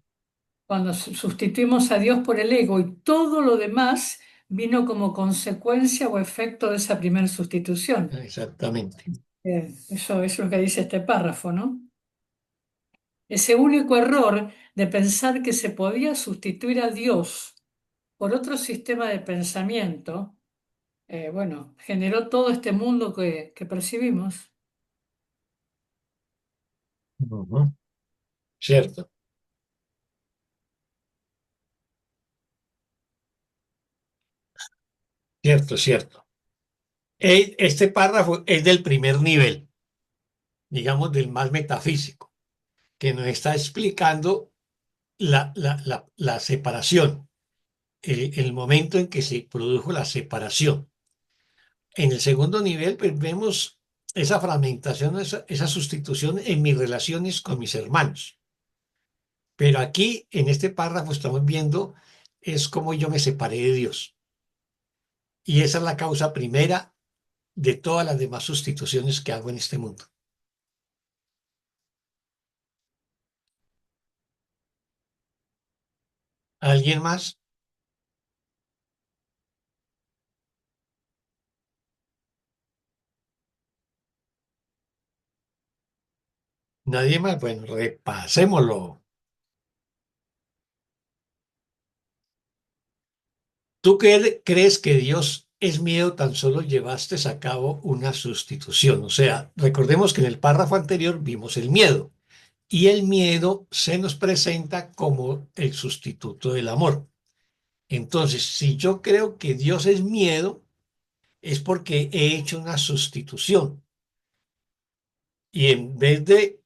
cuando sustituimos a Dios por el ego y todo lo demás vino como consecuencia o efecto de esa primera sustitución. exactamente. Eso es lo que dice este párrafo, ¿no? Ese único error de pensar que se podía sustituir a Dios por otro sistema de pensamiento, bueno, generó todo este mundo que percibimos. Ujú. Cierto, cierto, cierto. Este párrafo es del primer nivel, digamos, del más metafísico, que nos está explicando la separación, el momento en que se produjo la separación. En el segundo nivel, pues, vemos esa fragmentación, esa sustitución en mis relaciones con mis hermanos. Pero aquí, en este párrafo, estamos viendo es cómo yo me separé de Dios. Y esa es la causa primera de todas las demás sustituciones que hago en este mundo. ¿Alguien más? ¿Nadie más? Bueno, repasémoslo. ¿Tú crees que Dios es miedo tan solo llevaste a cabo una sustitución? O sea, recordemos que en el párrafo anterior vimos el miedo y el miedo se nos presenta como el sustituto del amor. Entonces, si yo creo que Dios es miedo, es porque he hecho una sustitución y en vez de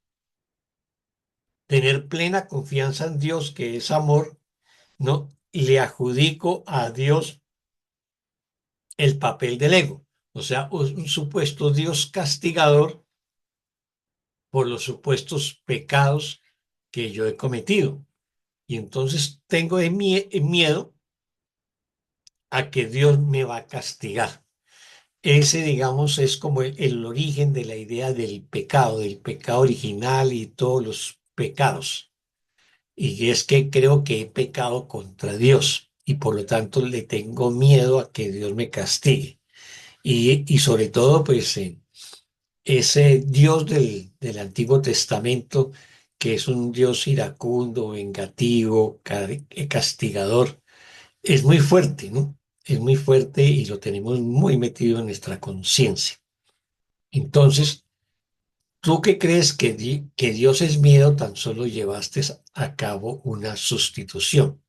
tener plena confianza en Dios, que es amor, no le adjudico a Dios el papel del ego, o sea, un supuesto Dios castigador por los supuestos pecados que yo he cometido. Y entonces tengo miedo a que Dios me va a castigar. Ese, digamos, es como el origen de la idea del pecado original y todos los pecados. Y es que creo que he pecado contra Dios y por lo tanto le tengo miedo a que Dios me castigue. Y sobre todo, pues, ese Dios del Antiguo Testamento, que es un Dios iracundo, vengativo, castigador, es muy fuerte, ¿no? Es muy fuerte y lo tenemos muy metido en nuestra conciencia. Entonces, ¿tú qué crees que Dios es miedo? Tan solo llevaste a cabo una sustitución.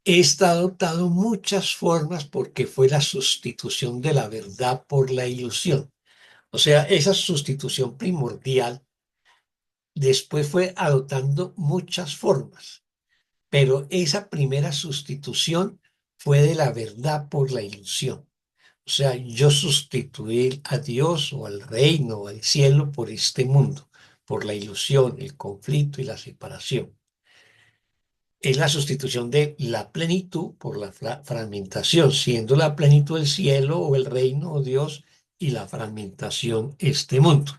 Esta ha adoptado muchas formas porque fue la sustitución de la verdad por la ilusión. O sea, esa sustitución primordial después fue adoptando muchas formas, pero esa primera sustitución fue de la verdad por la ilusión. O sea, yo sustituí a Dios o al reino o al cielo por este mundo, por la ilusión, el conflicto y la separación. Es la sustitución de la plenitud por la fragmentación, siendo la plenitud el cielo o el reino o Dios y la fragmentación este mundo.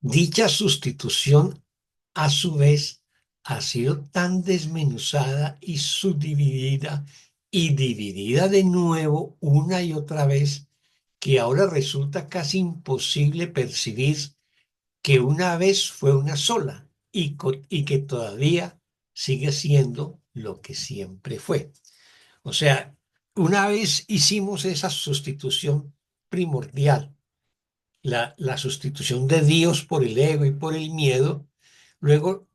Dicha sustitución, a su vez, ha sido tan desmenuzada y subdividida y dividida de nuevo una y otra vez que ahora resulta casi imposible percibir que una vez fue una sola y que todavía sigue siendo lo que siempre fue. O sea, una vez hicimos esa sustitución primordial, la sustitución de Dios por el ego y por el miedo, luego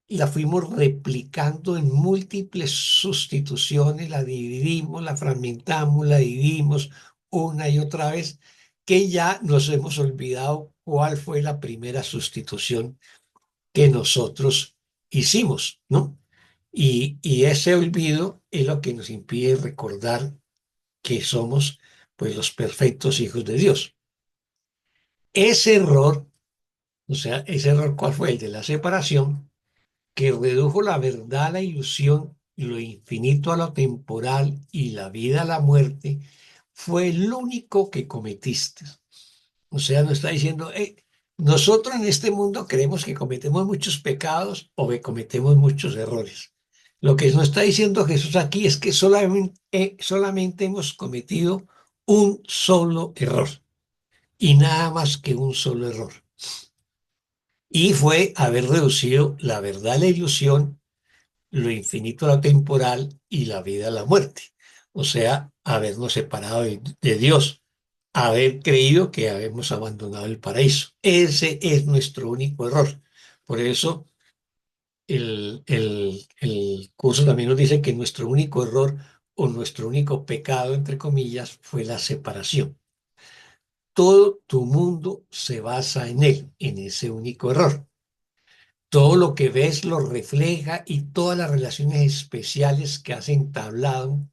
la fuimos replicando en múltiples sustituciones, la dividimos, la fragmentamos, la dividimos una y otra vez, que ya nos hemos olvidado cuál fue la primera sustitución que nosotros hicimos, ¿no? Y ese olvido es lo que nos impide recordar que somos, pues, los perfectos hijos de Dios. Ese error, o sea, ese error, ¿cuál fue? El de la separación, que redujo la verdad a la ilusión, lo infinito a lo temporal y la vida a la muerte, fue el único que cometiste. O sea, nos está diciendo, nosotros en este mundo creemos que cometemos muchos pecados o que cometemos muchos errores. Lo que nos está diciendo Jesús aquí es que solamente hemos cometido un solo error y nada más que un solo error. Y fue haber reducido la verdad a la ilusión, lo infinito a lo temporal y la vida a la muerte. O sea, habernos separado de Dios, haber creído que habíamos abandonado el paraíso. Ese es nuestro único error. Por eso el curso también nos dice que nuestro único error o nuestro único pecado, entre comillas, fue la separación. Todo tu mundo se basa en él, en ese único error. Todo lo que ves lo refleja y todas las relaciones especiales que has entablado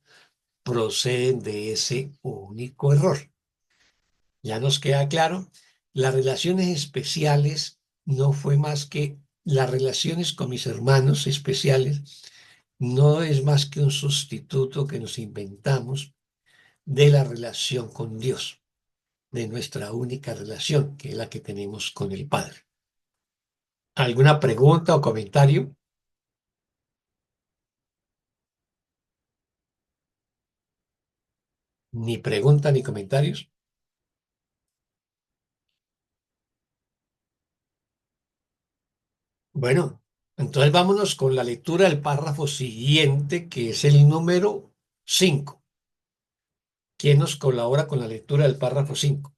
proceden de ese único error. Ya nos queda claro, las relaciones especiales no fue más que las relaciones con mis hermanos especiales, no es más que un sustituto que nos inventamos de la relación con Dios, de nuestra única relación, que es la que tenemos con el Padre. ¿Alguna pregunta o comentario? Ni pregunta ni comentarios. Bueno, entonces vámonos con la lectura del párrafo siguiente, que es el número 5. ¿Quién nos colabora con la lectura del párrafo 5?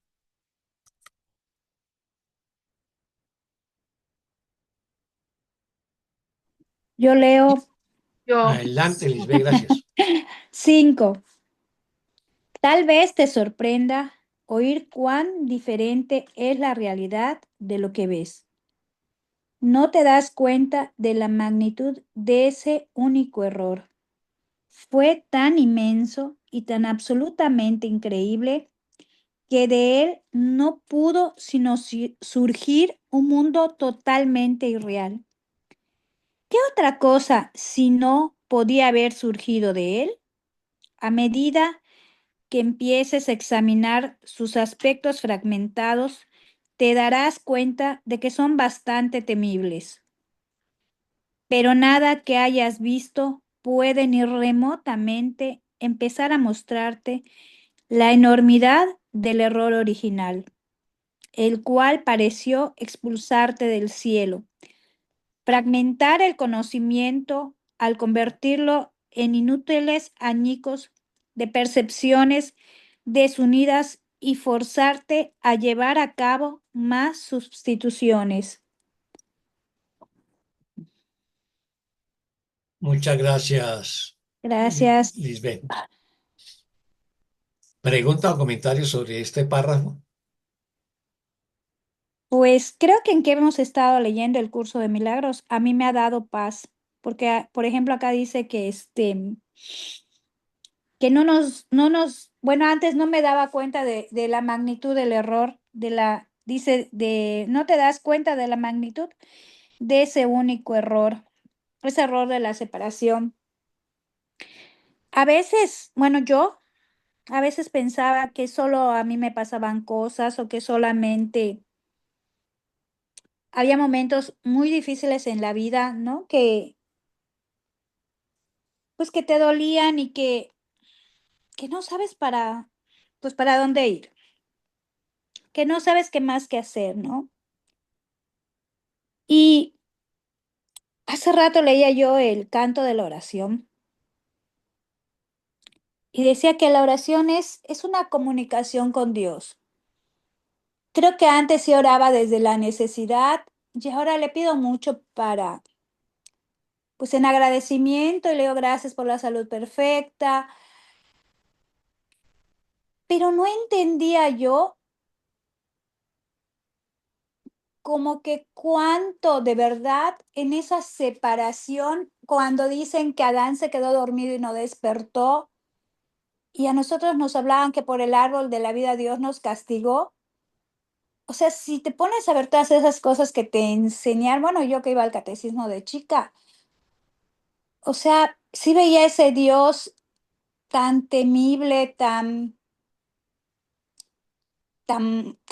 Yo leo Yo, Adelante, Lisbeth, gracias. 5. Tal vez te sorprenda oír cuán diferente es la realidad de lo que ves. No te das cuenta de la magnitud de ese único error. Fue tan inmenso y tan absolutamente increíble que de él no pudo sino surgir un mundo totalmente irreal. ¿Qué otra cosa si no podía haber surgido de él? A medida que empieces a examinar sus aspectos fragmentados, te darás cuenta de que son bastante temibles. Pero nada que hayas visto puede ni remotamente empezar a mostrarte la enormidad del error original, el cual pareció expulsarte del cielo, fragmentar el conocimiento al convertirlo en inútiles añicos de percepciones desunidas y forzarte a llevar a cabo más sustituciones. Muchas gracias, Gracias. Lisbeth. ¿Pregunta o comentario sobre este párrafo? Pues creo que en que hemos estado leyendo el curso de milagros, a mí me ha dado paz, porque, por ejemplo, acá dice que bueno, antes no me daba cuenta de la magnitud del error, no te das cuenta de la magnitud de ese único error, ese error de la separación. A veces, bueno, yo a veces pensaba que solo a mí me pasaban cosas o que solamente había momentos muy difíciles en la vida, ¿no? Pues que te dolían y que no sabes pues para dónde ir, que no sabes qué más que hacer, ¿no? Y hace rato leía yo el canto de la oración y decía que la oración es una comunicación con Dios. Creo que antes sí oraba desde la necesidad y ahora le pido mucho pues en agradecimiento y le digo gracias por la salud perfecta, pero no entendía yo como que cuánto de verdad en esa separación, cuando dicen que Adán se quedó dormido y no despertó, y a nosotros nos hablaban que por el árbol de la vida Dios nos castigó. O sea, si te pones a ver todas esas cosas que te enseñaron, bueno, yo que iba al catecismo de chica, o sea, sí veía ese Dios tan temible, tan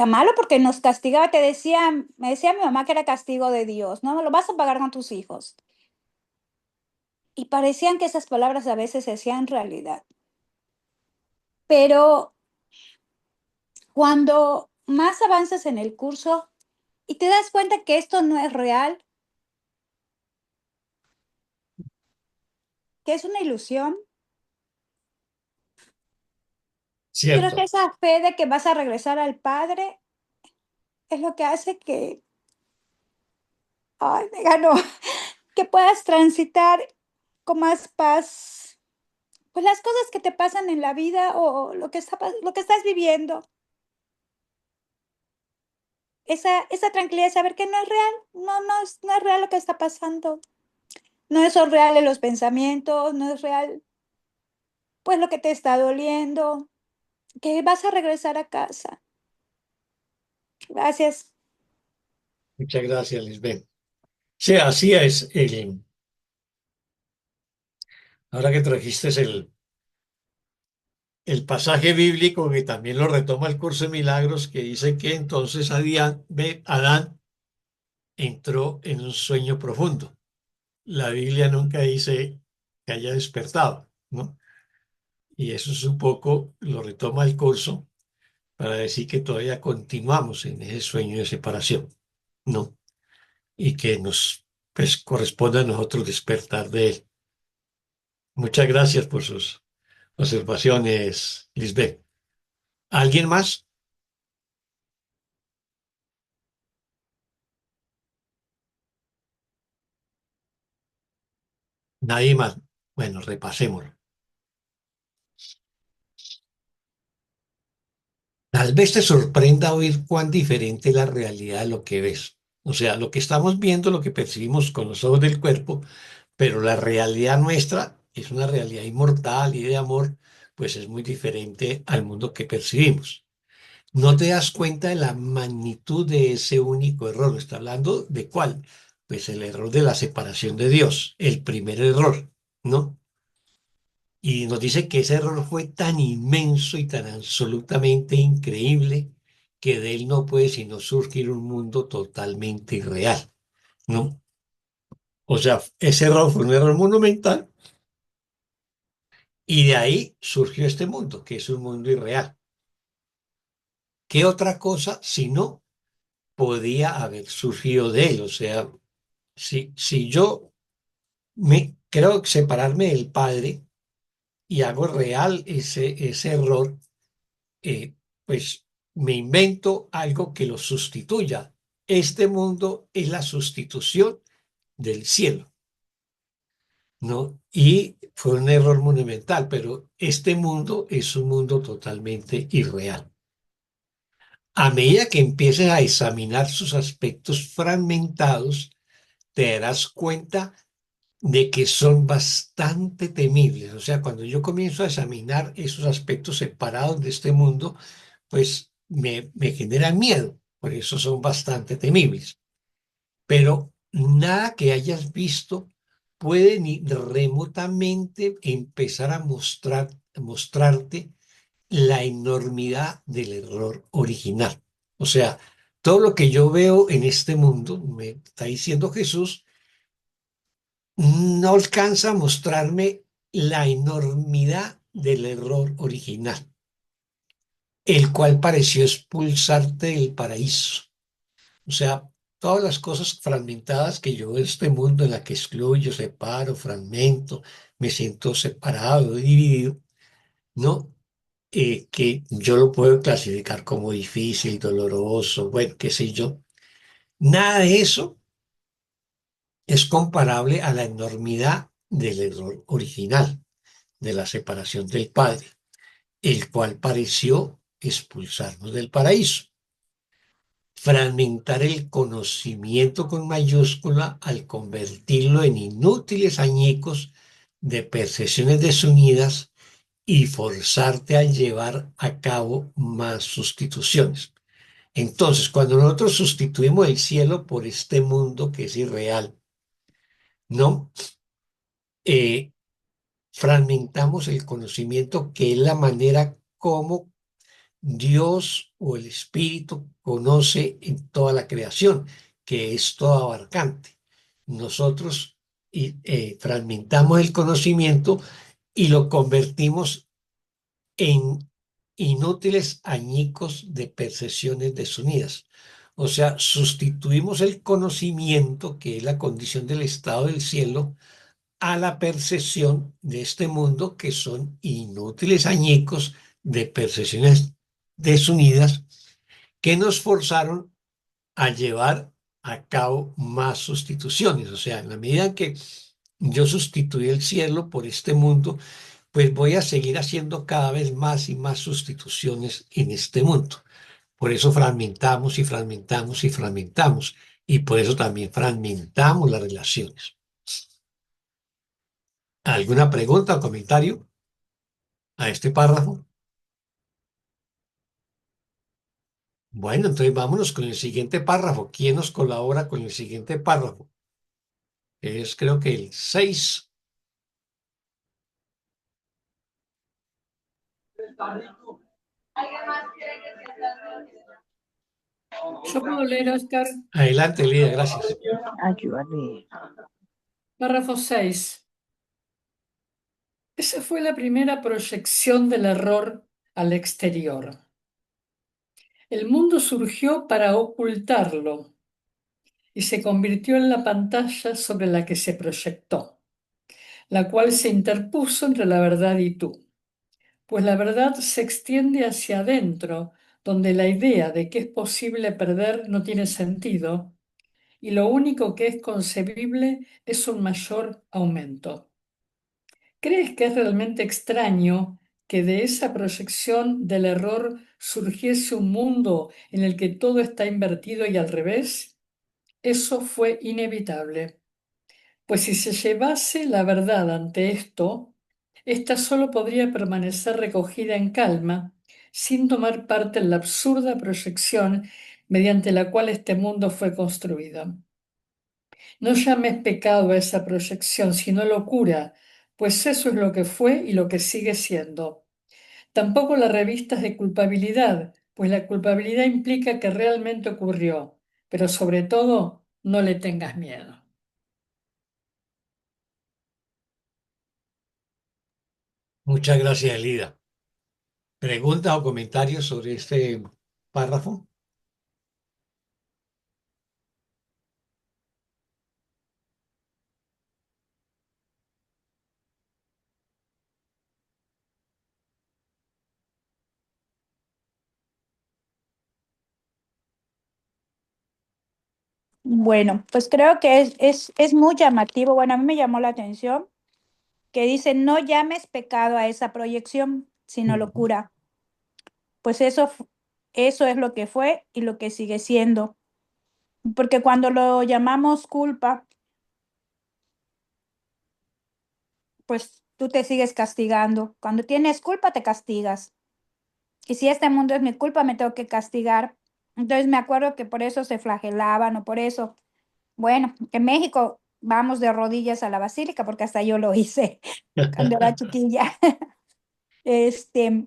malo porque nos castigaba, me decía mi mamá que era castigo de Dios, ¿no? Lo vas a pagar con tus hijos. Y parecían que esas palabras a veces se hacían realidad. Pero cuando más avanzas en el curso y te das cuenta que esto no es real, que es una ilusión. Creo que Cierto. esa fe de que vas a regresar al Padre es lo que hace que, ay, me ganó, que puedas transitar con más paz, pues las cosas que te pasan en la vida o lo que estás viviendo. Esa tranquilidad de saber que no es real, no es real lo que está pasando. No son reales los pensamientos, no es real, pues lo que te está doliendo, que vas a regresar a casa. Gracias. Muchas gracias, Lisbeth. Sí, así es. Ahora que trajiste el pasaje bíblico que también lo retoma el curso de milagros, que dice que entonces Adán entró en un sueño profundo. La Biblia nunca dice que haya despertado, ¿no? Y eso es un poco, lo retoma el curso para decir que todavía continuamos en ese sueño de separación, ¿no? Y que nos, pues, corresponde a nosotros despertar de él. Muchas gracias por sus observaciones, Lisbeth. ¿Alguien más? Nadie más. Bueno, repasémoslo. Tal vez te sorprenda oír cuán diferente es la realidad de lo que ves. O sea, lo que estamos viendo, lo que percibimos con los ojos del cuerpo, pero la realidad nuestra es una realidad inmortal y de amor, pues es muy diferente al mundo que percibimos. No te das cuenta de la magnitud de ese único error. Está hablando de cuál. Pues el error de la separación de Dios, el primer error, ¿no? Y nos dice que ese error fue tan inmenso y tan absolutamente increíble que de él no puede sino surgir un mundo totalmente irreal, ¿no? O sea, ese error fue un error monumental y de ahí surgió este mundo, que es un mundo irreal. ¿Qué otra cosa si no podía haber surgido de él? O sea, si yo me creo separarme del Padre y hago real ese error, pues me invento algo que lo sustituya. Este mundo es la sustitución del cielo, ¿no? Y fue un error monumental, pero este mundo es un mundo totalmente irreal. A medida que empieces a examinar sus aspectos fragmentados, te darás cuenta de que son bastante temibles. O sea, cuando yo comienzo a examinar esos aspectos separados de este mundo, pues me generan miedo, por eso son bastante temibles. Pero nada que hayas visto puede ni remotamente empezar a mostrarte la enormidad del error original. O sea, todo lo que yo veo en este mundo, me está diciendo Jesús, no alcanza a mostrarme la enormidad del error original, el cual pareció expulsarte del paraíso. O sea, todas las cosas fragmentadas que yo veo en este mundo en la que excluyo, separo, fragmento, me siento separado, dividido, ¿no? Que yo lo puedo clasificar como difícil, doloroso, bueno, qué sé yo. Nada de eso es comparable a la enormidad del error original, de la separación del Padre, el cual pareció expulsarnos del paraíso. Fragmentar el conocimiento con mayúscula al convertirlo en inútiles añicos de percepciones desunidas y forzarte a llevar a cabo más sustituciones. Entonces, cuando nosotros sustituimos el cielo por este mundo que es irreal, ¿no? Eh, Fragmentamos el conocimiento, que es la manera como Dios o el Espíritu conoce en toda la creación, que es todo abarcante. Nosotros fragmentamos el conocimiento y lo convertimos en inútiles añicos de percepciones desunidas. O sea, sustituimos el conocimiento, que es la condición del estado del cielo, a la percepción de este mundo, que son inútiles añicos de percepciones desunidas que nos forzaron a llevar a cabo más sustituciones. O sea, en la medida en que yo sustituí el cielo por este mundo, pues voy a seguir haciendo cada vez más y más sustituciones en este mundo. Por eso fragmentamos y fragmentamos y fragmentamos. Y por eso también fragmentamos las relaciones. ¿Alguna pregunta o comentario a este párrafo? Bueno, entonces vámonos con el siguiente párrafo. ¿Quién nos colabora con el siguiente párrafo? Es creo que el 6. Yo puedo leer, Oscar, Adelante, Lidia, gracias. Ayúdame. párrafo 6. Esa fue la primera proyección del error al exterior. El mundo surgió para ocultarlo y se convirtió en la pantalla sobre la que se proyectó, la cual se interpuso entre la verdad y tú. Pues la verdad se extiende hacia adentro, donde la idea de que es posible perder no tiene sentido, y lo único que es concebible es un mayor aumento. ¿Crees que es realmente extraño que de esa proyección del error surgiese un mundo en el que todo está invertido y al revés? Eso fue inevitable, pues si se llevase la verdad ante esto, ésta solo podría permanecer recogida en calma, sin tomar parte en la absurda proyección mediante la cual este mundo fue construido. No llames pecado a esa proyección, sino locura, pues eso es lo que fue y lo que sigue siendo. Tampoco la revistas de culpabilidad, pues la culpabilidad implica que realmente ocurrió, pero sobre todo, no le tengas miedo. Muchas gracias, Elida. ¿Preguntas o comentarios sobre este párrafo? Bueno, pues creo que es muy llamativo. Bueno, a mí me llamó la atención que dice, no llames pecado a esa proyección, sino locura. Pues eso es lo que fue y lo que sigue siendo. Porque cuando lo llamamos culpa, pues tú te sigues castigando. Cuando tienes culpa, te castigas. Y si este mundo es mi culpa, me tengo que castigar. Entonces me acuerdo que por eso se flagelaban o por eso. Bueno, en México vamos de rodillas a la basílica, porque hasta yo lo hice cuando era chiquilla. Este,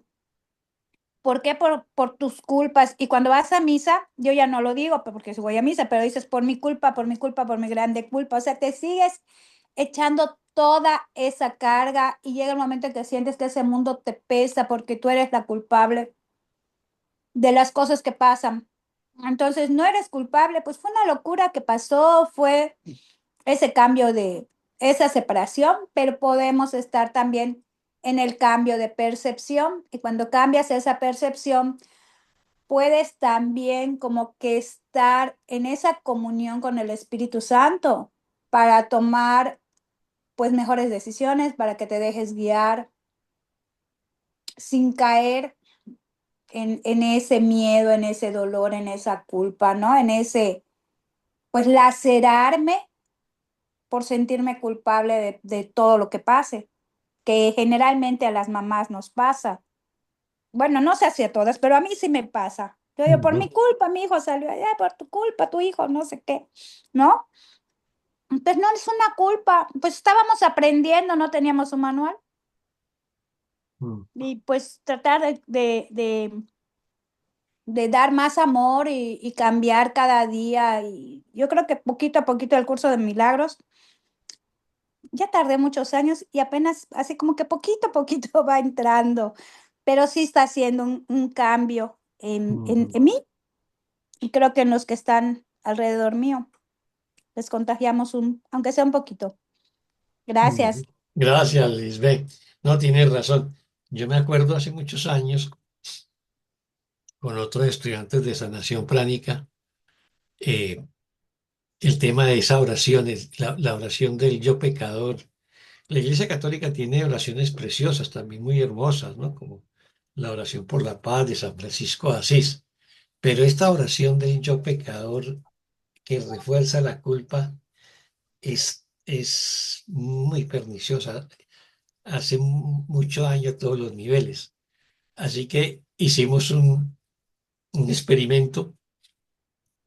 ¿por qué? Por tus culpas. Y cuando vas a misa, yo ya no lo digo porque voy a misa, pero dices por mi culpa, por mi culpa, por mi grande culpa. O sea, te sigues echando toda esa carga y llega el momento en que sientes que ese mundo te pesa porque tú eres la culpable de las cosas que pasan. Entonces, no eres culpable, pues fue una locura que pasó, fue ese cambio de esa separación, pero podemos estar también en el cambio de percepción y cuando cambias esa percepción, puedes también como que estar en esa comunión con el Espíritu Santo para tomar pues mejores decisiones, para que te dejes guiar sin caer en ese miedo, en ese dolor, en esa culpa, ¿no? En ese, pues lacerarme por sentirme culpable de todo lo que pase, que generalmente a las mamás nos pasa. Bueno, no sé si a todas, pero a mí sí me pasa. Yo digo, por mi culpa, mi hijo salió allá, por tu culpa, tu hijo, no sé qué, ¿no? Entonces no es una culpa, pues estábamos aprendiendo, no teníamos un manual. Y pues tratar de dar más amor y cambiar cada día. Y yo creo que poquito a poquito el curso de milagros, ya tardé muchos años y apenas así como que poquito a poquito va entrando, pero sí está haciendo un cambio en mí y creo que en los que están alrededor mío les contagiamos aunque sea un poquito. Gracias. Gracias, Lisbeth. No, tienes razón. Yo me acuerdo hace muchos años con otros estudiantes de sanación pránica, eh, el tema de esa oración, la oración del yo pecador. La Iglesia Católica tiene oraciones preciosas, también muy hermosas, ¿no? Como la oración por la paz de San Francisco de Asís. Pero esta oración del yo pecador que refuerza la culpa es muy perniciosa. Hace mucho daño a todos los niveles. Así que hicimos un experimento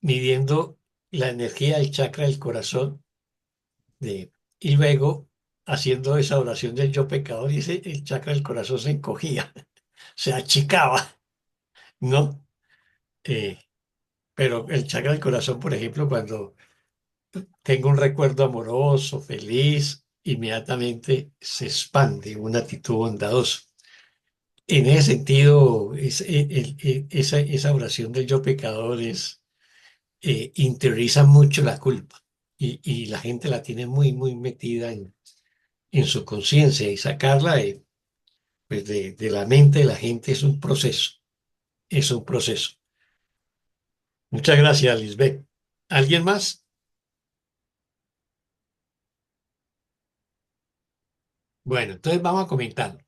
midiendo la energía del chakra del corazón y luego haciendo esa oración del yo pecador y el chakra del corazón se encogía, se achicaba, ¿no? Eh, pero el chakra del corazón, por ejemplo, cuando tengo un recuerdo amoroso, feliz, inmediatamente se expande una actitud bondadosa. En ese sentido, esa oración del yo pecador interioriza mucho la culpa y la gente la tiene muy, muy metida en su conciencia y sacarla de la mente de la gente es un proceso, es un proceso. Muchas gracias, Lisbeth. ¿Alguien más? Bueno, entonces vamos a comentar.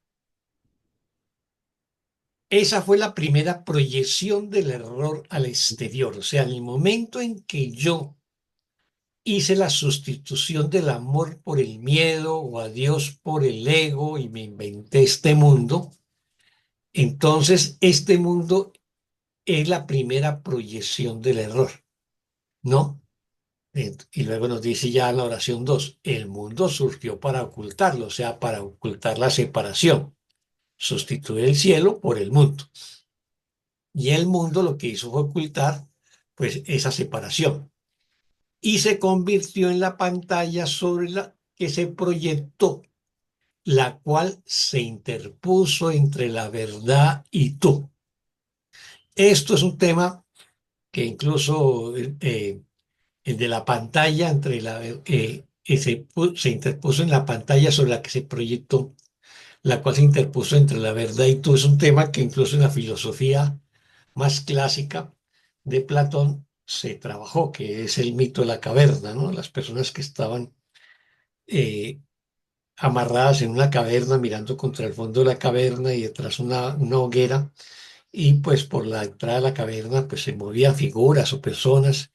Esa fue la primera proyección del error al exterior, o sea, en el momento en que yo hice la sustitución del amor por el miedo o a Dios por el ego y me inventé este mundo, entonces este mundo es la primera proyección del error, ¿no? Y luego nos dice ya en la oración 2, el mundo surgió para ocultarlo, o sea, para ocultar la separación, sustituir el cielo por el mundo. Y el mundo lo que hizo fue ocultar, pues, esa separación. Y se convirtió en la pantalla sobre la que se proyectó, la cual se interpuso entre la verdad y tú. Esto es un tema que incluso el de la pantalla, se interpuso en la pantalla sobre la que se proyectó, la cual se interpuso entre la verdad y tú. Es un tema que incluso en la filosofía más clásica de Platón se trabajó, que es el mito de la caverna, ¿no? Las personas que estaban eh, amarradas en una caverna mirando contra el fondo de la caverna y detrás una hoguera y pues por la entrada de la caverna pues se movían figuras o personas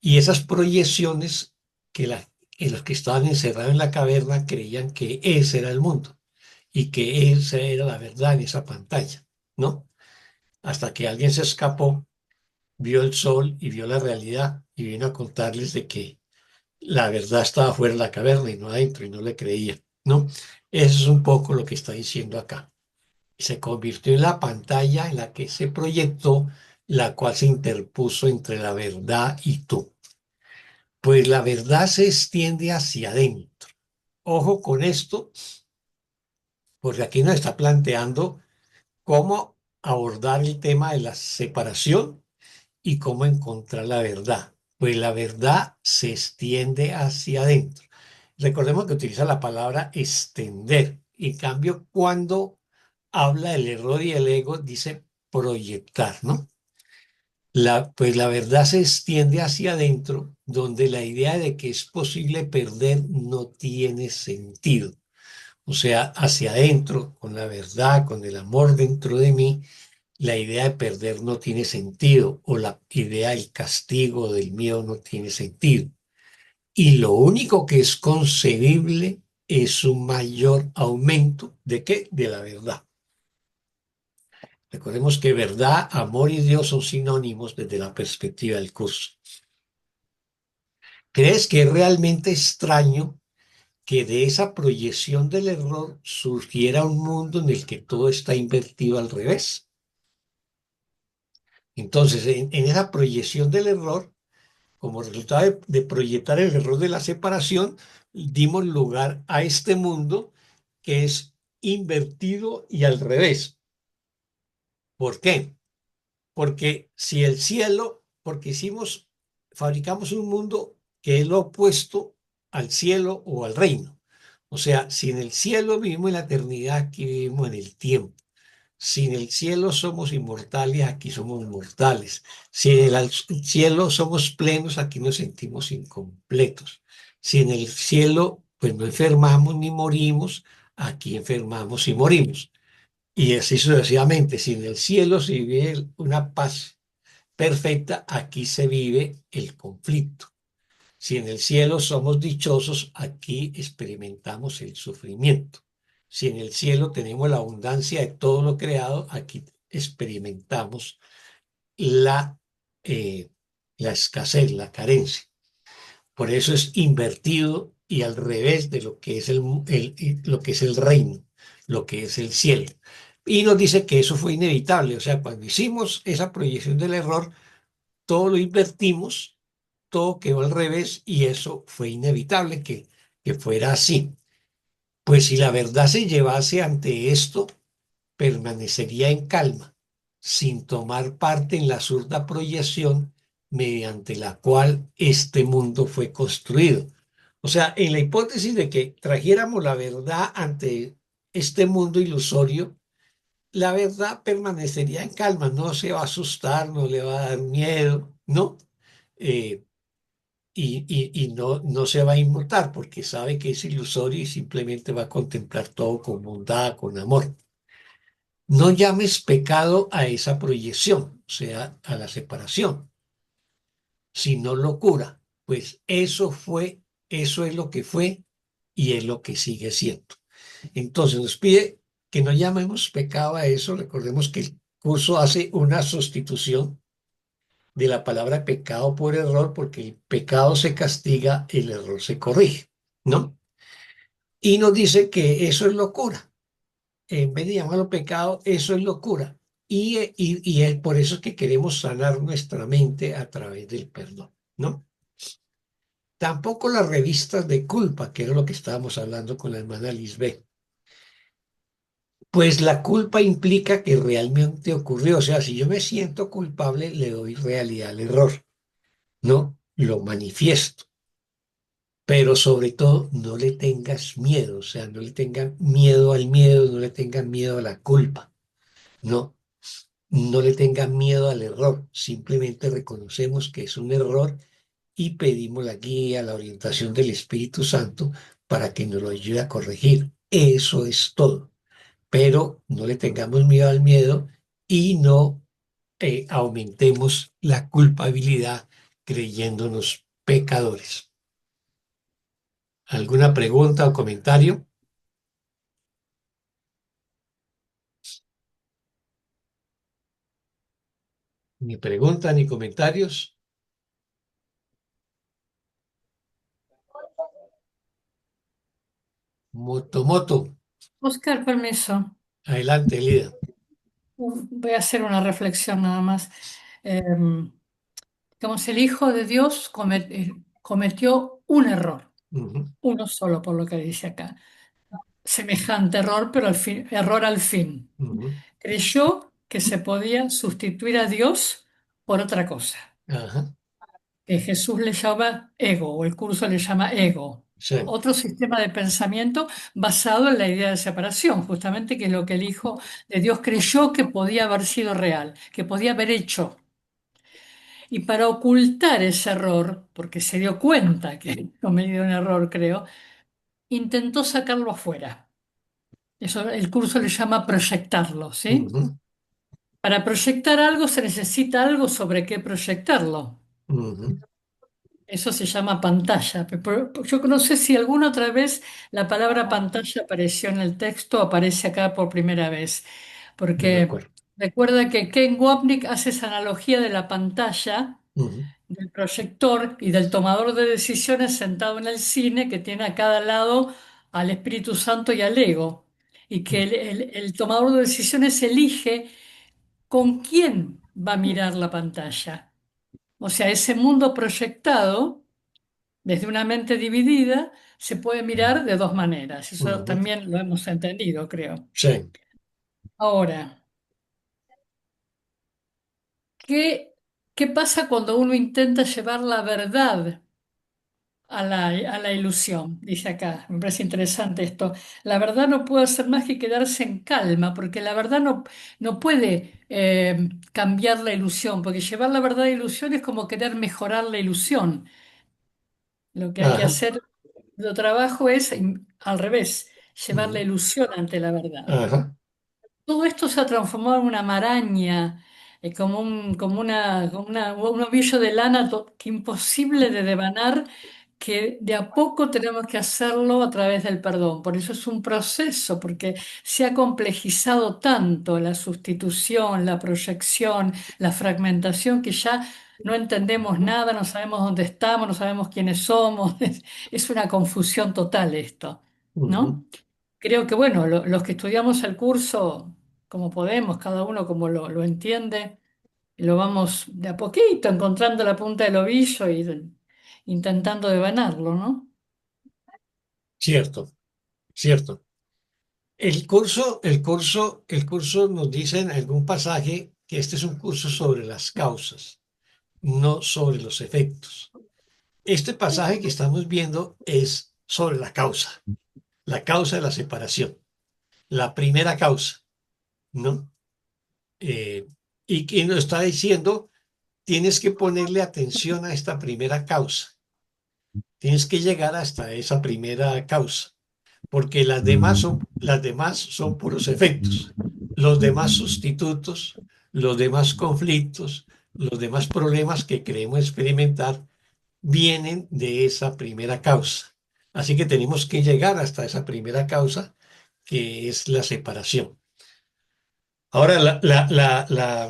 y esas proyecciones que los que estaban encerrados en la caverna creían que ese era el mundo y que esa era la verdad en esa pantalla, ¿no? Hasta que alguien se escapó, vio el sol y vio la realidad y vino a contarles de que la verdad estaba fuera de la caverna y no adentro y no le creía, ¿no? Eso es un poco lo que está diciendo acá. Se convirtió en la pantalla en la que se proyectó, la cual se interpuso entre la verdad y tú. Pues la verdad se extiende hacia adentro. Ojo con esto, porque aquí nos está planteando cómo abordar el tema de la separación y cómo encontrar la verdad. Pues la verdad se extiende hacia adentro. Recordemos que utiliza la palabra extender. En cambio, cuando habla del error y el ego, dice proyectar, ¿no? Pues la verdad se extiende hacia adentro, donde la idea de que es posible perder no tiene sentido. O sea, hacia adentro, con la verdad, con el amor dentro de mí, la idea de perder no tiene sentido, o la idea del castigo, del miedo no tiene sentido. Y lo único que es concebible es un mayor aumento ¿de qué? De la verdad. Recordemos que verdad, amor y Dios son sinónimos desde la perspectiva del curso. ¿Crees que es realmente extraño que de esa proyección del error surgiera un mundo en el que todo está invertido al revés? Entonces, en esa proyección del error, como resultado de proyectar el error de la separación, dimos lugar a este mundo que es invertido y al revés. ¿Por qué? Porque si el cielo porque fabricamos un mundo que es lo opuesto al cielo o al reino. O sea, si en el cielo vivimos en la eternidad, aquí vivimos en el tiempo. Si en el cielo somos inmortales, aquí somos mortales. Si en el cielo somos plenos, aquí nos sentimos incompletos. Si en el cielo pues no enfermamos ni morimos, aquí enfermamos y morimos. Y así sucesivamente. Si en el cielo se vive una paz perfecta, aquí se vive el conflicto. Si en el cielo somos dichosos, aquí experimentamos el sufrimiento. Si en el cielo tenemos la abundancia de todo lo creado, aquí experimentamos la, eh, la escasez, la carencia. Por eso es invertido y al revés de lo que es lo que es el reino, lo que es el cielo. Y nos dice que eso fue inevitable. O sea, cuando hicimos esa proyección del error, todo lo invertimos, todo quedó al revés y eso fue inevitable que fuera así. Pues si la verdad se llevase ante esto, permanecería en calma, sin tomar parte en la absurda proyección mediante la cual este mundo fue construido. O sea, en la hipótesis de que trajéramos la verdad ante este mundo ilusorio, la verdad permanecería en calma, no se va a asustar, no le va a dar miedo, ¿no? Eh, y no se va a inmutar porque sabe que es ilusorio y simplemente va a contemplar todo con bondad, con amor. No llames pecado a esa proyección, o sea, a la separación, sino locura, pues eso es lo que fue y es lo que sigue siendo. Entonces nos pide que no llamemos pecado a eso. Recordemos que el curso hace una sustitución de la palabra pecado por error, porque el pecado se castiga, el error se corrige, ¿no? Y nos dice que eso es locura. En vez de llamarlo pecado, eso es locura. Y es por eso que queremos sanar nuestra mente a través del perdón, ¿no? Tampoco las revistas de culpa, que era lo que estábamos hablando con la hermana Lisbeth. Pues la culpa implica que realmente ocurrió. O sea, si yo me siento culpable, le doy realidad al error, ¿no? Lo manifiesto. Pero sobre todo, no le tengas miedo. O sea, no le tengan miedo al miedo, no le tengan miedo a la culpa, ¿no? No le tengan miedo al error. Simplemente reconocemos que es un error y pedimos la guía, la orientación del Espíritu Santo para que nos lo ayude a corregir. Eso es todo. Pero no le tengamos miedo al miedo y no aumentemos la culpabilidad creyéndonos pecadores. ¿Alguna pregunta o comentario? Ni pregunta ni comentarios. Moto. Oscar, permiso. Adelante, Lida. Voy a hacer una reflexión nada más. Digamos, el Hijo de Dios cometió un error, Ujú, uno solo por lo que dice acá. Semejante error, pero error al fin. ujú. Creyó que se podía sustituir a Dios por otra cosa, Ajá, que Jesús le llama ego, o el curso le llama ego. sí. Otro sistema de pensamiento basado en la idea de separación, justamente que es lo que el Hijo de Dios creyó que podía haber sido real, que podía haber hecho. Y para ocultar ese error, porque se dio cuenta que cometió un error, creo, intentó sacarlo afuera. Eso el curso le llama proyectarlo, ¿sí? Ujú, Para proyectar algo se necesita algo sobre qué proyectarlo. ujú. Eso se llama pantalla. Yo no sé si alguna otra vez la palabra pantalla apareció en el texto o aparece acá por primera vez, No me porque acuerdo. recuerda que Ken Wapnick hace esa analogía de la pantalla, Ujú, del proyector y del tomador de decisiones sentado en el cine que tiene a cada lado al Espíritu Santo y al ego, y que el tomador de decisiones elige con quién va a mirar la pantalla. O sea, ese mundo proyectado desde una mente dividida se puede mirar de dos maneras. Eso ujú. también lo hemos entendido, creo. Sí. Ahora, ¿qué? ¿Qué pasa cuando uno intenta llevar la verdad a la ilusión? Dice acá, me parece interesante esto. La verdad no puede hacer más que quedarse en calma, porque la verdad no puede cambiar la ilusión, porque llevar la verdad a la ilusión es como querer mejorar la ilusión. Lo que hay que Ajá, hacer, lo trabajo es al revés, llevar la mm, ilusión ante la verdad. ajá, Todo esto se ha transformado en una maraña, un ovillo de lana que imposible de devanar, que de a poco tenemos que hacerlo a través del perdón. Por eso es un proceso, porque se ha complejizado tanto la sustitución, la proyección, la fragmentación, que ya no entendemos nada, no sabemos dónde estamos, no sabemos quiénes somos. Es una confusión total esto, ujú. ¿no? Creo que, bueno, los que estudiamos el curso, como podemos, cada uno como lo entiende, lo vamos de a poquito encontrando la punta del ovillo y intentando devanarlo, ¿no? Cierto, cierto. El curso nos dice en algún pasaje que este es un curso sobre las causas, no sobre los efectos. Este pasaje que estamos viendo es sobre la causa de la separación, la primera causa, ¿no? Eh, y que nos está diciendo, tienes que ponerle atención a esta primera causa, tienes que llegar hasta esa primera causa, porque las demás son puros efectos. Los demás sustitutos, los demás conflictos, los demás problemas que queremos experimentar vienen de esa primera causa. Así que tenemos que llegar hasta esa primera causa, que es la separación. Ahora,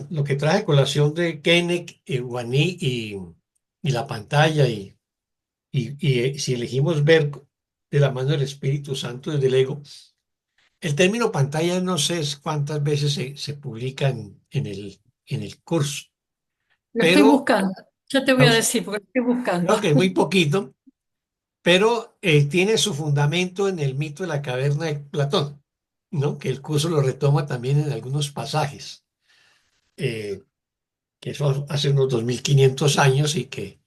lo que traje a colación de Kenneth, Guaní y la pantalla, si elegimos ver de la mano del Espíritu Santo desde el ego, el término pantalla no sé cuántas veces se publica en el curso, Lo estoy pero buscando, ya te voy a decir, porque lo estoy buscando. creo que es muy poquito, pero tiene su fundamento en el mito de la caverna de Platón, ¿no? Que el curso lo retoma también en algunos pasajes, eh, que eso hace unos 2500 años y que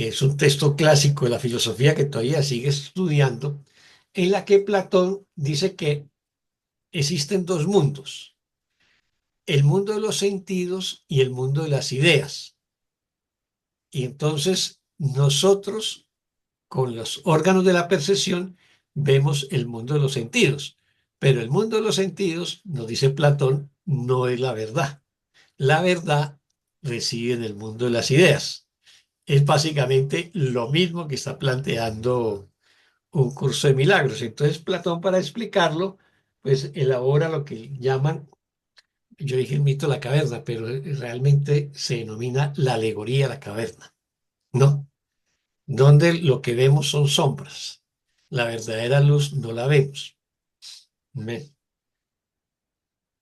es un texto clásico de la filosofía que todavía sigue estudiando, en la que Platón dice que existen dos mundos, el mundo de los sentidos y el mundo de las ideas. Y entonces nosotros, con los órganos de la percepción, vemos el mundo de los sentidos. Pero el mundo de los sentidos, nos dice Platón, no es la verdad. La verdad reside en el mundo de las ideas. Es básicamente lo mismo que está planteando un curso de milagros. Entonces Platón, para explicarlo, pues elabora lo que llaman, yo dije el mito de la caverna, pero realmente se denomina la alegoría de la caverna, ¿no? Donde lo que vemos son sombras. La verdadera luz no la vemos. ¿Ve?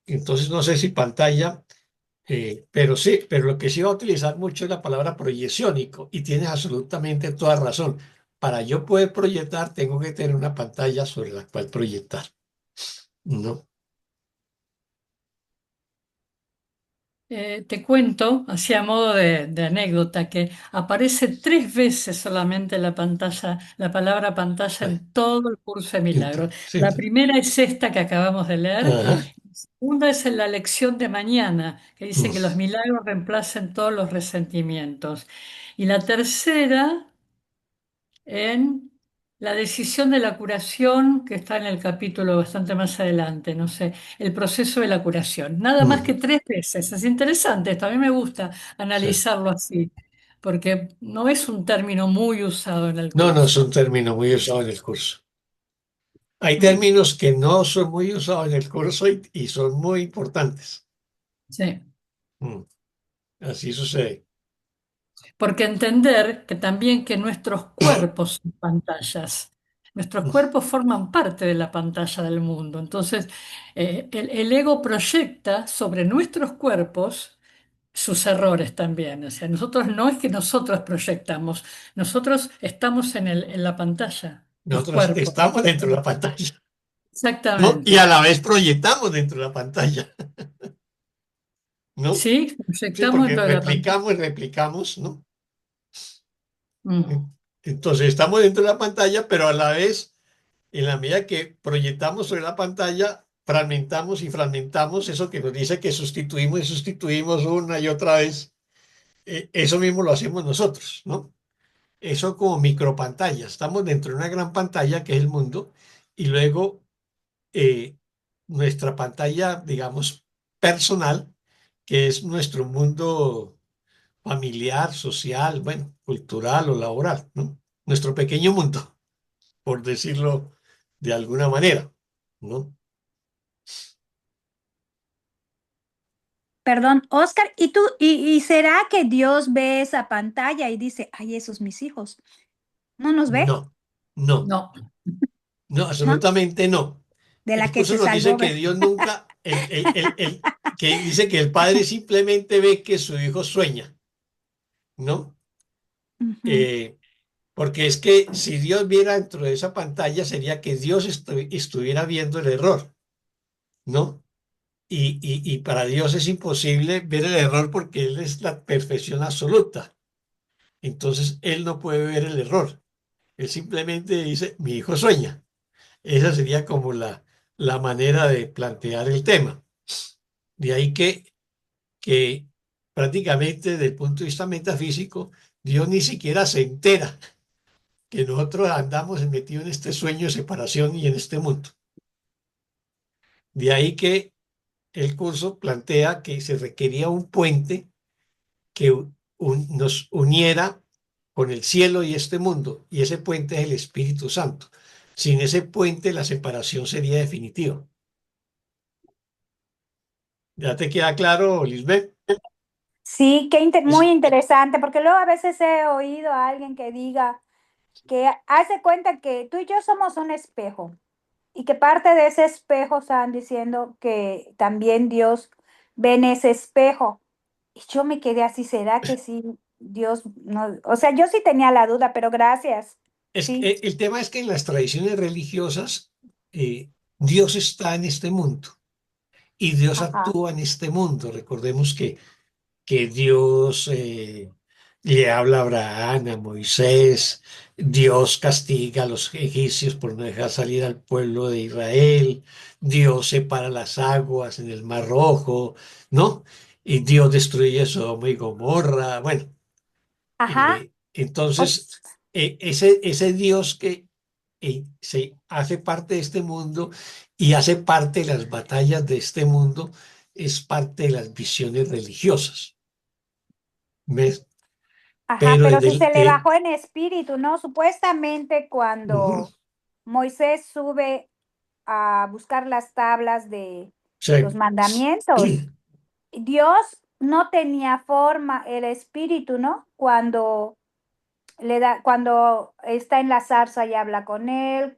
Entonces no sé si pantalla, pero sí, pero lo que sí va a utilizar mucho es la palabra proyección y tienes absolutamente toda razón. Para yo poder proyectar, tengo que tener una pantalla sobre la cual proyectar, ¿no? Te cuento, así a modo de anécdota, que aparece 3 veces solamente la pantalla, la palabra pantalla Bueno, en todo el curso de milagros. sí, La primera es esta que acabamos de leer. ajá, La segunda es en la lección de mañana, que dice que mm, los milagros reemplacen todos los resentimientos. Y la tercera en la decisión de la curación, que está en el capítulo bastante más adelante, no sé, el proceso de la curación. Nada más que mm, 3 veces. Es interesante esto, a mí me gusta sí. analizarlo así, porque no es un término muy usado en el No, no es curso. un término muy usado en el curso. Hay ¿Mm? términos que no son muy usados en el curso y son muy importantes. Sí. Mm, así sucede. Porque entender que también que nuestros cuerpos son pantallas. Nuestros Mm, cuerpos forman parte de la pantalla del mundo. Entonces, el ego proyecta sobre nuestros cuerpos sus errores también. O sea, nosotros no es que nosotros proyectamos, nosotros estamos en la pantalla, los nosotros cuerpos. estamos dentro de la pantalla, ¿no? Y Exactamente. a la vez proyectamos dentro de la pantalla. ¿no? Sí, Sí, proyectamos porque dentro de la pantalla. replicamos y replicamos, ¿no? Mm. Entonces estamos dentro de la pantalla, pero a la vez, en la medida que proyectamos sobre la pantalla, fragmentamos y fragmentamos eso que nos dice que sustituimos y sustituimos una y otra vez. Eso mismo lo hacemos nosotros, ¿no? Eso como micropantalla. Estamos dentro de una gran pantalla que es el mundo y luego eh, nuestra pantalla, digamos, personal, que es nuestro mundo familiar, social, bueno, cultural o laboral, ¿no? Nuestro pequeño mundo, por decirlo de alguna manera, ¿no? Perdón, Oscar, ¿y será que Dios ve esa pantalla y dice, ay, esos mis hijos? ¿No nos ve? No, no, No. no, ¿No? absolutamente no. De la El que curso se nos dice salvó, que ¿ve? Dios nunca, que dice que el padre simplemente ve que su hijo sueña, ¿no? Ujú. Eh, Porque es que si Dios viera dentro de esa pantalla sería que Dios estuviera viendo el error, ¿no? Y para Dios es imposible ver el error porque Él es la perfección absoluta. Entonces Él no puede ver el error. Él simplemente dice, mi hijo sueña. Esa sería como la manera de plantear el tema. De ahí que prácticamente desde el punto de vista metafísico, Dios ni siquiera se entera que nosotros andamos metidos en este sueño de separación y en este mundo. De ahí que el curso plantea que se requería un puente que nos uniera con el cielo y este mundo, y ese puente es el Espíritu Santo. Sin ese puente la separación sería definitiva. ¿Ya te queda claro, Lisbeth? Sí, muy Es- interesante, porque luego a veces he oído a alguien que diga que hace cuenta que tú y yo somos un espejo y que parte de ese espejo están diciendo que también Dios ve en ese espejo. Y yo me quedé así, ¿será que sí, Dios no? O sea, yo sí tenía la duda, pero gracias. Sí, el tema es que en las tradiciones religiosas Dios está en este mundo y Dios ajá, actúa en este mundo. Recordemos que Dios le habla a Abraham, a Moisés, Dios castiga a los egipcios por no dejar salir al pueblo de Israel, Dios separa las aguas en el Mar Rojo, ¿no? Y Dios destruye Sodoma y Gomorra. Bueno, ajá. entonces, Os- ese Dios que se hace parte de este mundo y hace parte de las batallas de este mundo, es parte de las visiones religiosas. ¿Ves? Ajá, Pero pero desde si se el, le bajó en espíritu, ¿no? Supuestamente ujú, cuando Moisés sube a buscar las tablas de los sí, mandamientos, Dios no tenía forma, el espíritu, ¿no? Cuando está en la zarza y habla con él,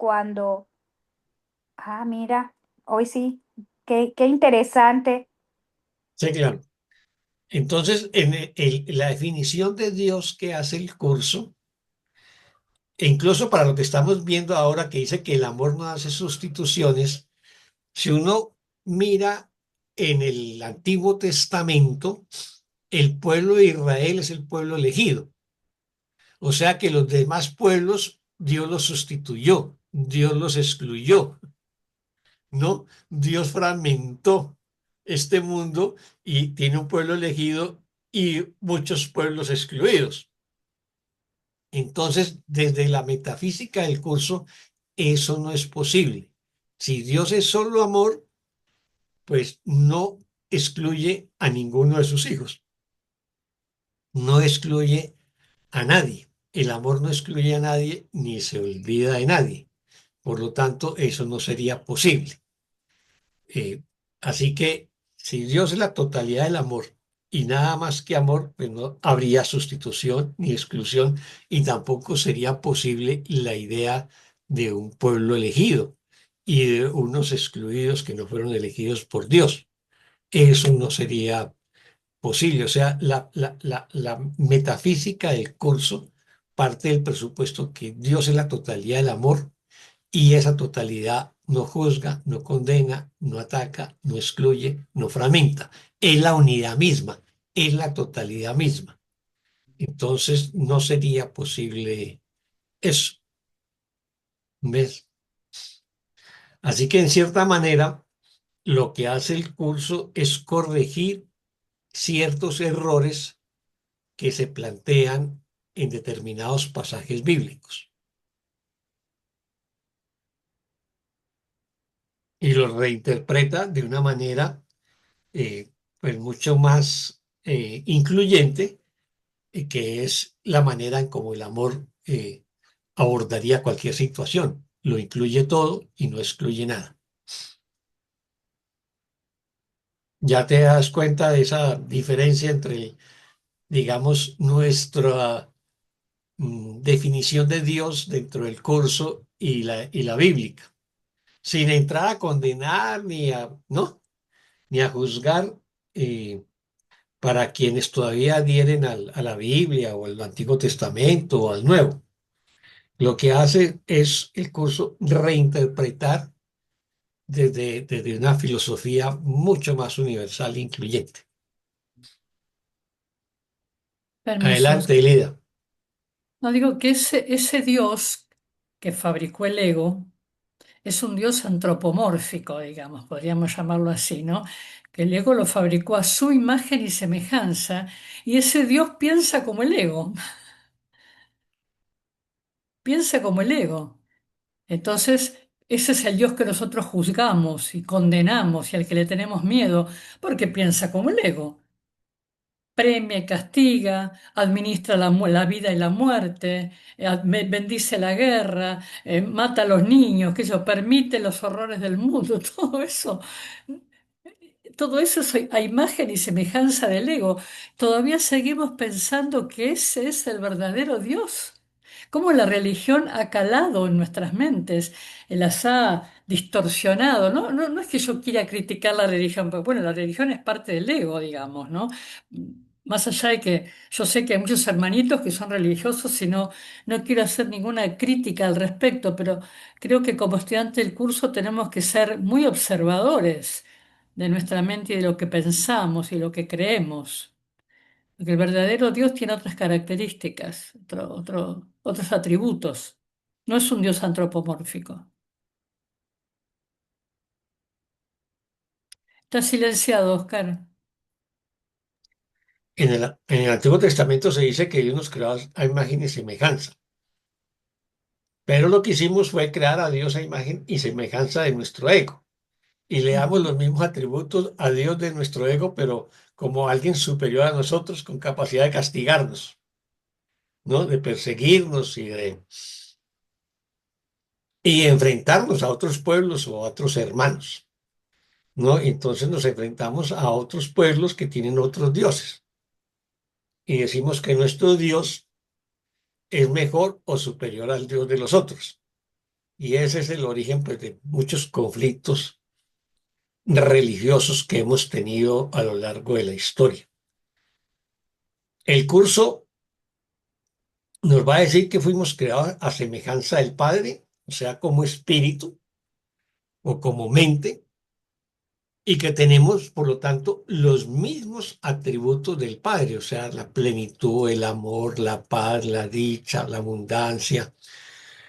mira, hoy sí, qué interesante. sí, claro. Entonces, en la definición de Dios que hace el curso, e incluso para lo que estamos viendo ahora, que dice que el amor no hace sustituciones, si uno mira en el Antiguo Testamento, el pueblo de Israel es el pueblo elegido. O sea que los demás pueblos, Dios los sustituyó, Dios los excluyó, ¿no? Dios fragmentó este mundo y tiene un pueblo elegido y muchos pueblos excluidos. Entonces, desde la metafísica del curso, eso no es posible. Si Dios es solo amor, pues no excluye a ninguno de sus hijos, no excluye a nadie. El amor no excluye a nadie ni se olvida de nadie. Por lo tanto, eso no sería posible. Eh, Así que si Dios es la totalidad del amor y nada más que amor, pues no habría sustitución ni exclusión y tampoco sería posible la idea de un pueblo elegido y de unos excluidos que no fueron elegidos por Dios. Eso no sería posible. O sea, la metafísica del curso parte del presupuesto que Dios es la totalidad del amor y esa totalidad no juzga, no condena, no ataca, no excluye, no fragmenta. Es la unidad misma, es la totalidad misma. Entonces no sería posible eso. ¿Ves? Así que en cierta manera lo que hace el curso es corregir ciertos errores que se plantean en determinados pasajes bíblicos y los reinterpreta de una manera pues mucho más incluyente, que es la manera en cómo el amor abordaría cualquier situación. Lo incluye todo y no excluye nada. Ya te das cuenta de esa diferencia entre, digamos, nuestra definición de Dios dentro del curso y la bíblica, sin entrar a condenar ni a, ¿no? Ni a juzgar para quienes todavía adhieren a la Biblia o al Antiguo Testamento o al Nuevo. Lo que hace es el curso reinterpretar desde una filosofía mucho más universal e incluyente. Permisos. Adelante, Elida. No digo que ese Dios que fabricó el ego es un Dios antropomórfico, digamos, podríamos llamarlo así, ¿no? Que el ego lo fabricó a su imagen y semejanza, y ese Dios piensa como el ego, piensa como el ego. Entonces, ese es el Dios que nosotros juzgamos y condenamos y al que le tenemos miedo, porque piensa como el ego. Premia y castiga, administra la vida y la muerte, bendice la guerra, mata a los niños, que eso permite los horrores del mundo, todo eso es a imagen y semejanza del ego. Todavía seguimos pensando que ese es el verdadero Dios. Cómo la religión ha calado en nuestras mentes, las ha distorsionado. No es que yo quiera criticar la religión, pero bueno, la religión es parte del ego, digamos, ¿no? Más allá de que yo sé que hay muchos hermanitos que son religiosos y no quiero hacer ninguna crítica al respecto, pero creo que como estudiante del curso tenemos que ser muy observadores de nuestra mente y de lo que pensamos y lo que creemos. Porque el verdadero Dios tiene otras características, otros atributos. No es un Dios antropomórfico. Está silenciado, Oscar. En el Antiguo Testamento se dice que Dios nos creó a imagen y semejanza, pero lo que hicimos fue crear a Dios a imagen y semejanza de nuestro ego. Y le damos Ujú. los mismos atributos a Dios de nuestro ego, pero como alguien superior a nosotros con capacidad de castigarnos, ¿no? De perseguirnos y enfrentarnos a otros pueblos o a otros hermanos, ¿no? Entonces nos enfrentamos a otros pueblos que tienen otros dioses y decimos que nuestro Dios es mejor o superior al Dios de los otros. Y ese es el origen, pues, de muchos conflictos religiosos que hemos tenido a lo largo de la historia. El curso nos va a decir que fuimos creados a semejanza del Padre, o sea, como espíritu o como mente, y que tenemos, por lo tanto, los mismos atributos del Padre, o sea, la plenitud, el amor, la paz, la dicha, la abundancia,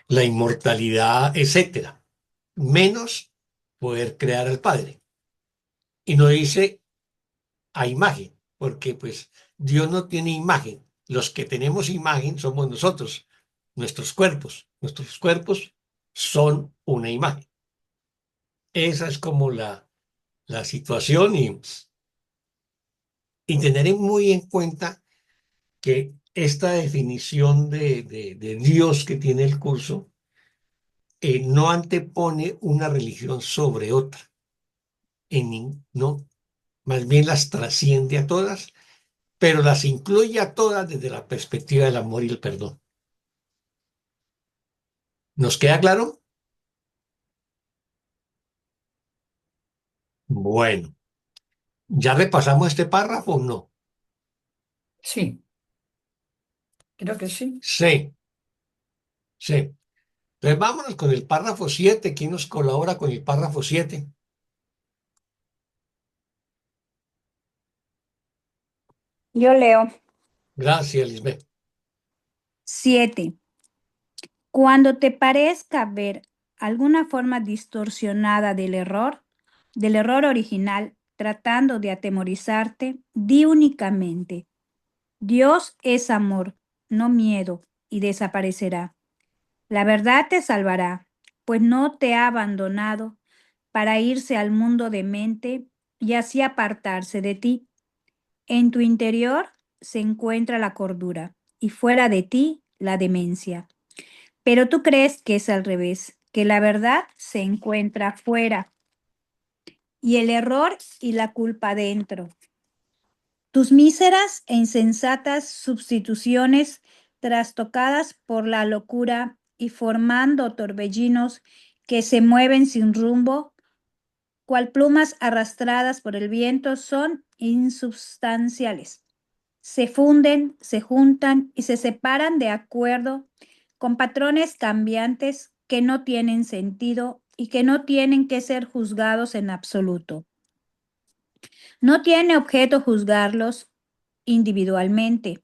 la inmortalidad, etcétera, menos poder crear al Padre. Y no dice a imagen, porque pues Dios no tiene imagen. Los que tenemos imagen somos nosotros, nuestros cuerpos. Nuestros cuerpos son una imagen. Esa es como la situación y tener muy en cuenta que esta definición de Dios que tiene el curso no antepone una religión sobre otra, no, más bien las trasciende a todas, pero las incluye a todas desde la perspectiva del amor y el perdón. ¿Nos queda claro? Bueno, ¿ya repasamos este párrafo o no? Sí, creo que sí. Sí, sí. Entonces vámonos con el párrafo 7. ¿Quién nos colabora con el párrafo 7? Yo leo. Gracias, Lisbeth. 7. Cuando te parezca ver alguna forma distorsionada del error original, tratando de atemorizarte, di únicamente, Dios es amor, no miedo, y desaparecerá. La verdad te salvará, pues no te ha abandonado para irse al mundo de mente y así apartarse de ti. En tu interior se encuentra la cordura y fuera de ti la demencia. Pero tú crees que es al revés, que la verdad se encuentra fuera y el error y la culpa dentro. Tus míseras e insensatas sustituciones trastocadas por la locura y formando torbellinos que se mueven sin rumbo, cual plumas arrastradas por el viento, son insubstanciales. Se funden, se juntan y se separan de acuerdo con patrones cambiantes que no tienen sentido y que no tienen que ser juzgados en absoluto. No tiene objeto juzgarlos individualmente.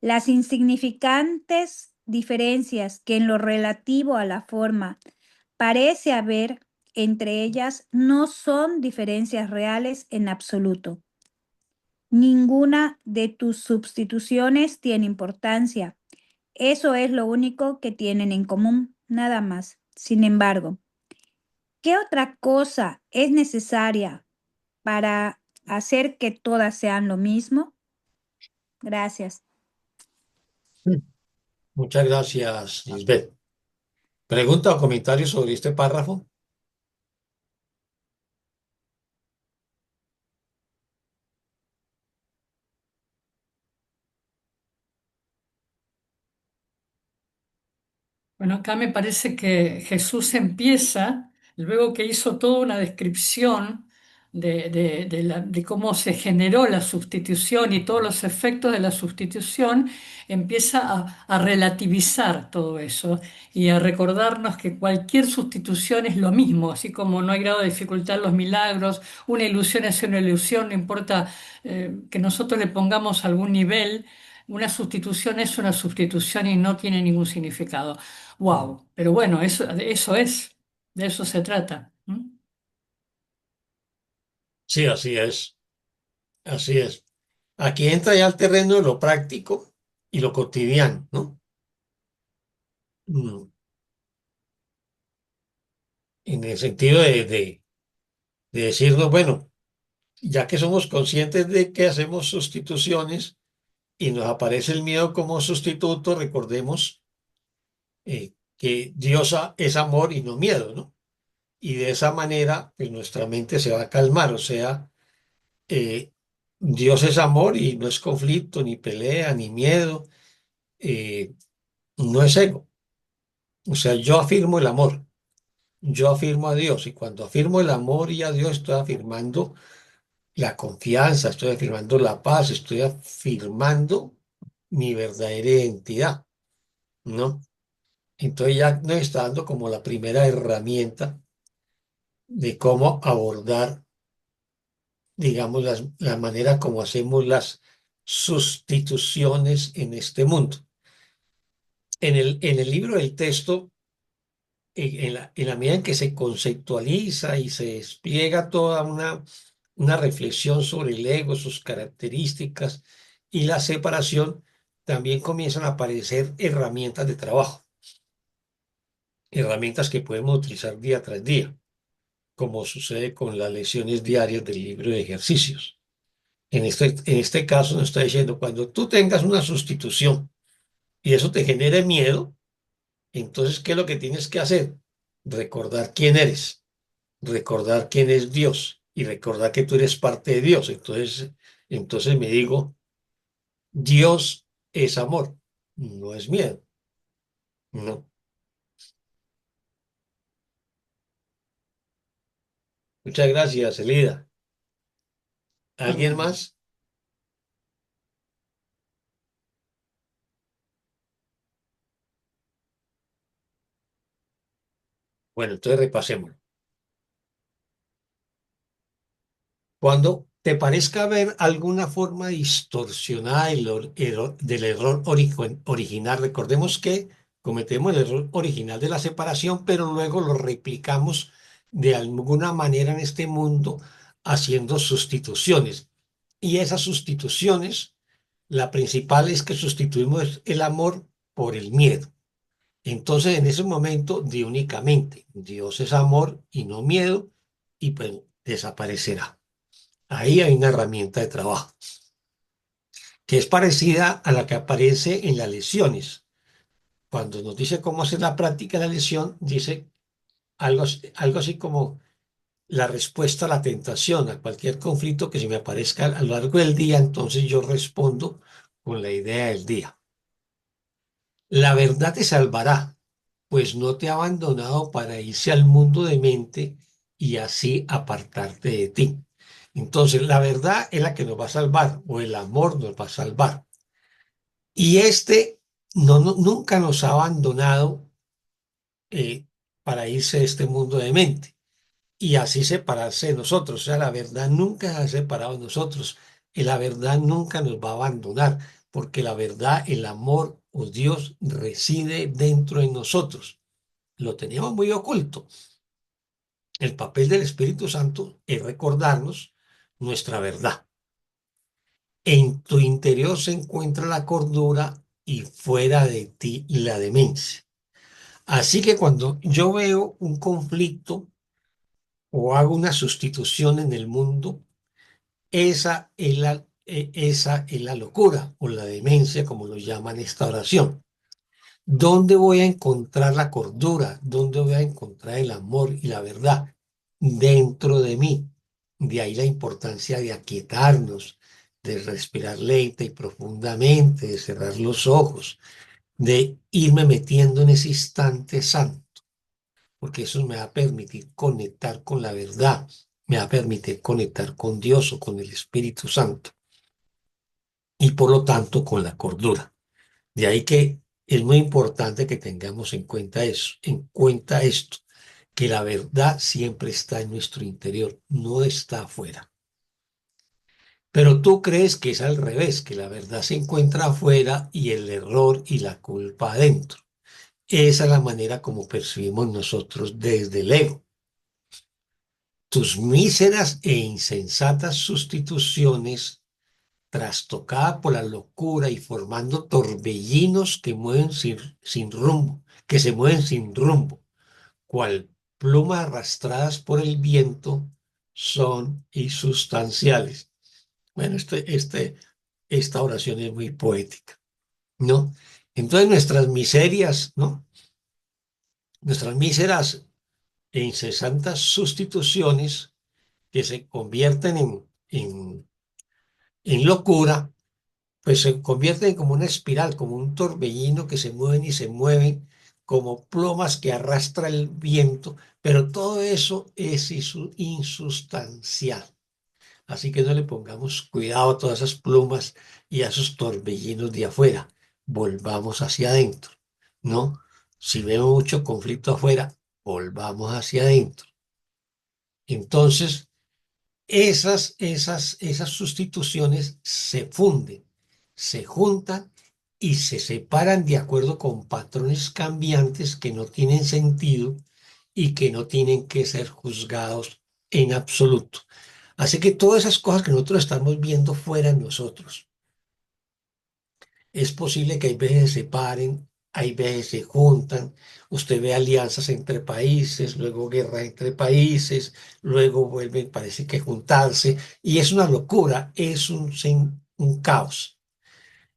Las insignificantes diferencias que en lo relativo a la forma parece haber entre ellas no son diferencias reales en absoluto. Ninguna de tus sustituciones tiene importancia. Eso es lo único que tienen en común, nada más. Sin embargo, ¿qué otra cosa es necesaria para hacer que todas sean lo mismo? Gracias. Muchas gracias, Lisbeth. ¿Pregunta o comentario sobre este párrafo? Bueno, acá me parece que Jesús empieza, luego que hizo toda una descripción de cómo se generó la sustitución y todos los efectos de la sustitución, empieza a relativizar todo eso y a recordarnos que cualquier sustitución es lo mismo, así como no hay grado de dificultad en los milagros, una ilusión es una ilusión, no importa que nosotros le pongamos algún nivel. Una sustitución es una sustitución y no tiene ningún significado. Wow, pero bueno, eso es, de eso se trata. ¿M? Sí, así es. Así es. Aquí entra ya el terreno de lo práctico y lo cotidiano, ¿no? Mm, En el sentido de decirnos, bueno, ya que somos conscientes de que hacemos sustituciones y nos aparece el miedo como sustituto, recordemos que Dios es amor y no miedo, ¿no? Y de esa manera, pues nuestra mente se va a calmar, o sea, eh, Dios es amor y no es conflicto, ni pelea, ni miedo, eh, no es ego. O sea, yo afirmo el amor, yo afirmo a Dios, y cuando afirmo el amor y a Dios estoy afirmando la confianza, estoy afirmando la paz, estoy afirmando mi verdadera identidad, ¿no? Entonces ya nos está dando como la primera herramienta de cómo abordar, digamos, la manera como hacemos las sustituciones en este mundo. En el libro del texto, en la medida en que se conceptualiza y se despliega toda una reflexión sobre el ego, sus características y la separación, también comienzan a aparecer herramientas de trabajo, herramientas que podemos utilizar día tras día, como sucede con las lecciones diarias del libro de ejercicios. En este caso nos está diciendo, cuando tú tengas una sustitución y eso te genere miedo, entonces, ¿qué es lo que tienes que hacer? Recordar quién eres, recordar quién es Dios y recordar que tú eres parte de Dios. Entonces me digo, Dios es amor, no es miedo. No. Muchas gracias, Elida. ¿Alguien más? Bueno, entonces repasémoslo. Cuando te parezca ver alguna forma distorsionada del error original, recordemos que cometemos el error original de la separación, pero luego lo replicamos de alguna manera en este mundo haciendo sustituciones. Y esas sustituciones, la principal es que sustituimos el amor por el miedo. Entonces, en ese momento, di únicamente, Dios es amor y no miedo, y pues desaparecerá. Ahí hay una herramienta de trabajo que es parecida a la que aparece en las lesiones. Cuando nos dice cómo hacer la práctica de la lesión, dice algo así como la respuesta a la tentación, a cualquier conflicto que se me aparezca a lo largo del día, entonces yo respondo con la idea del día. La verdad te salvará, pues no te ha abandonado para irse al mundo de mente y así apartarte de ti. Entonces, la verdad es la que nos va a salvar, o el amor nos va a salvar. Y este nunca nos ha abandonado eh, para irse de este mundo de mente y así separarse de nosotros. O sea, la verdad nunca se ha separado de nosotros y la verdad nunca nos va a abandonar, porque la verdad, el amor o Dios reside dentro de nosotros. Lo teníamos muy oculto. El papel del Espíritu Santo es recordarnos nuestra verdad. En tu interior se encuentra la cordura y fuera de ti la demencia. Así que cuando yo veo un conflicto o hago una sustitución en el mundo, esa es la locura o la demencia, como lo llaman esta oración. ¿Dónde voy a encontrar la cordura? ¿Dónde voy a encontrar el amor y la verdad? Dentro de mí. De ahí la importancia de aquietarnos, de respirar lenta y profundamente, de cerrar los ojos, de irme metiendo en ese instante santo, porque eso me va a permitir conectar con la verdad, me va a permitir conectar con Dios o con el Espíritu Santo y por lo tanto con la cordura. De ahí que es muy importante que tengamos en cuenta eso, en cuenta esto, que la verdad siempre está en nuestro interior, no está afuera. Pero tú crees que es al revés, que la verdad se encuentra afuera y el error y la culpa adentro. Esa es la manera como percibimos nosotros desde el ego. Tus míseras e insensatas sustituciones, trastocada por la locura y formando torbellinos que mueven sin rumbo, que se mueven sin rumbo, cual plumas arrastradas por el viento, son insustanciales. Bueno, esta oración es muy poética, ¿no? Entonces nuestras miserias, ¿no? Nuestras míseras e incesantes sustituciones que se convierten en locura, pues se convierten como una espiral, como un torbellino que se mueven y se mueven, como plumas que arrastra el viento, pero todo eso es insustancial. Así que no le pongamos cuidado a todas esas plumas y a esos torbellinos de afuera. Volvamos hacia adentro, ¿no? Si vemos mucho conflicto afuera, volvamos hacia adentro. Entonces, esas sustituciones se funden, se juntan y se separan de acuerdo con patrones cambiantes que no tienen sentido y que no tienen que ser juzgados en absoluto. Así que todas esas cosas que nosotros estamos viendo fuera de nosotros, es posible que hay veces se separen, hay veces se juntan, usted ve alianzas entre países, luego guerra entre países, luego vuelven, parece que juntarse, y es una locura, es un caos.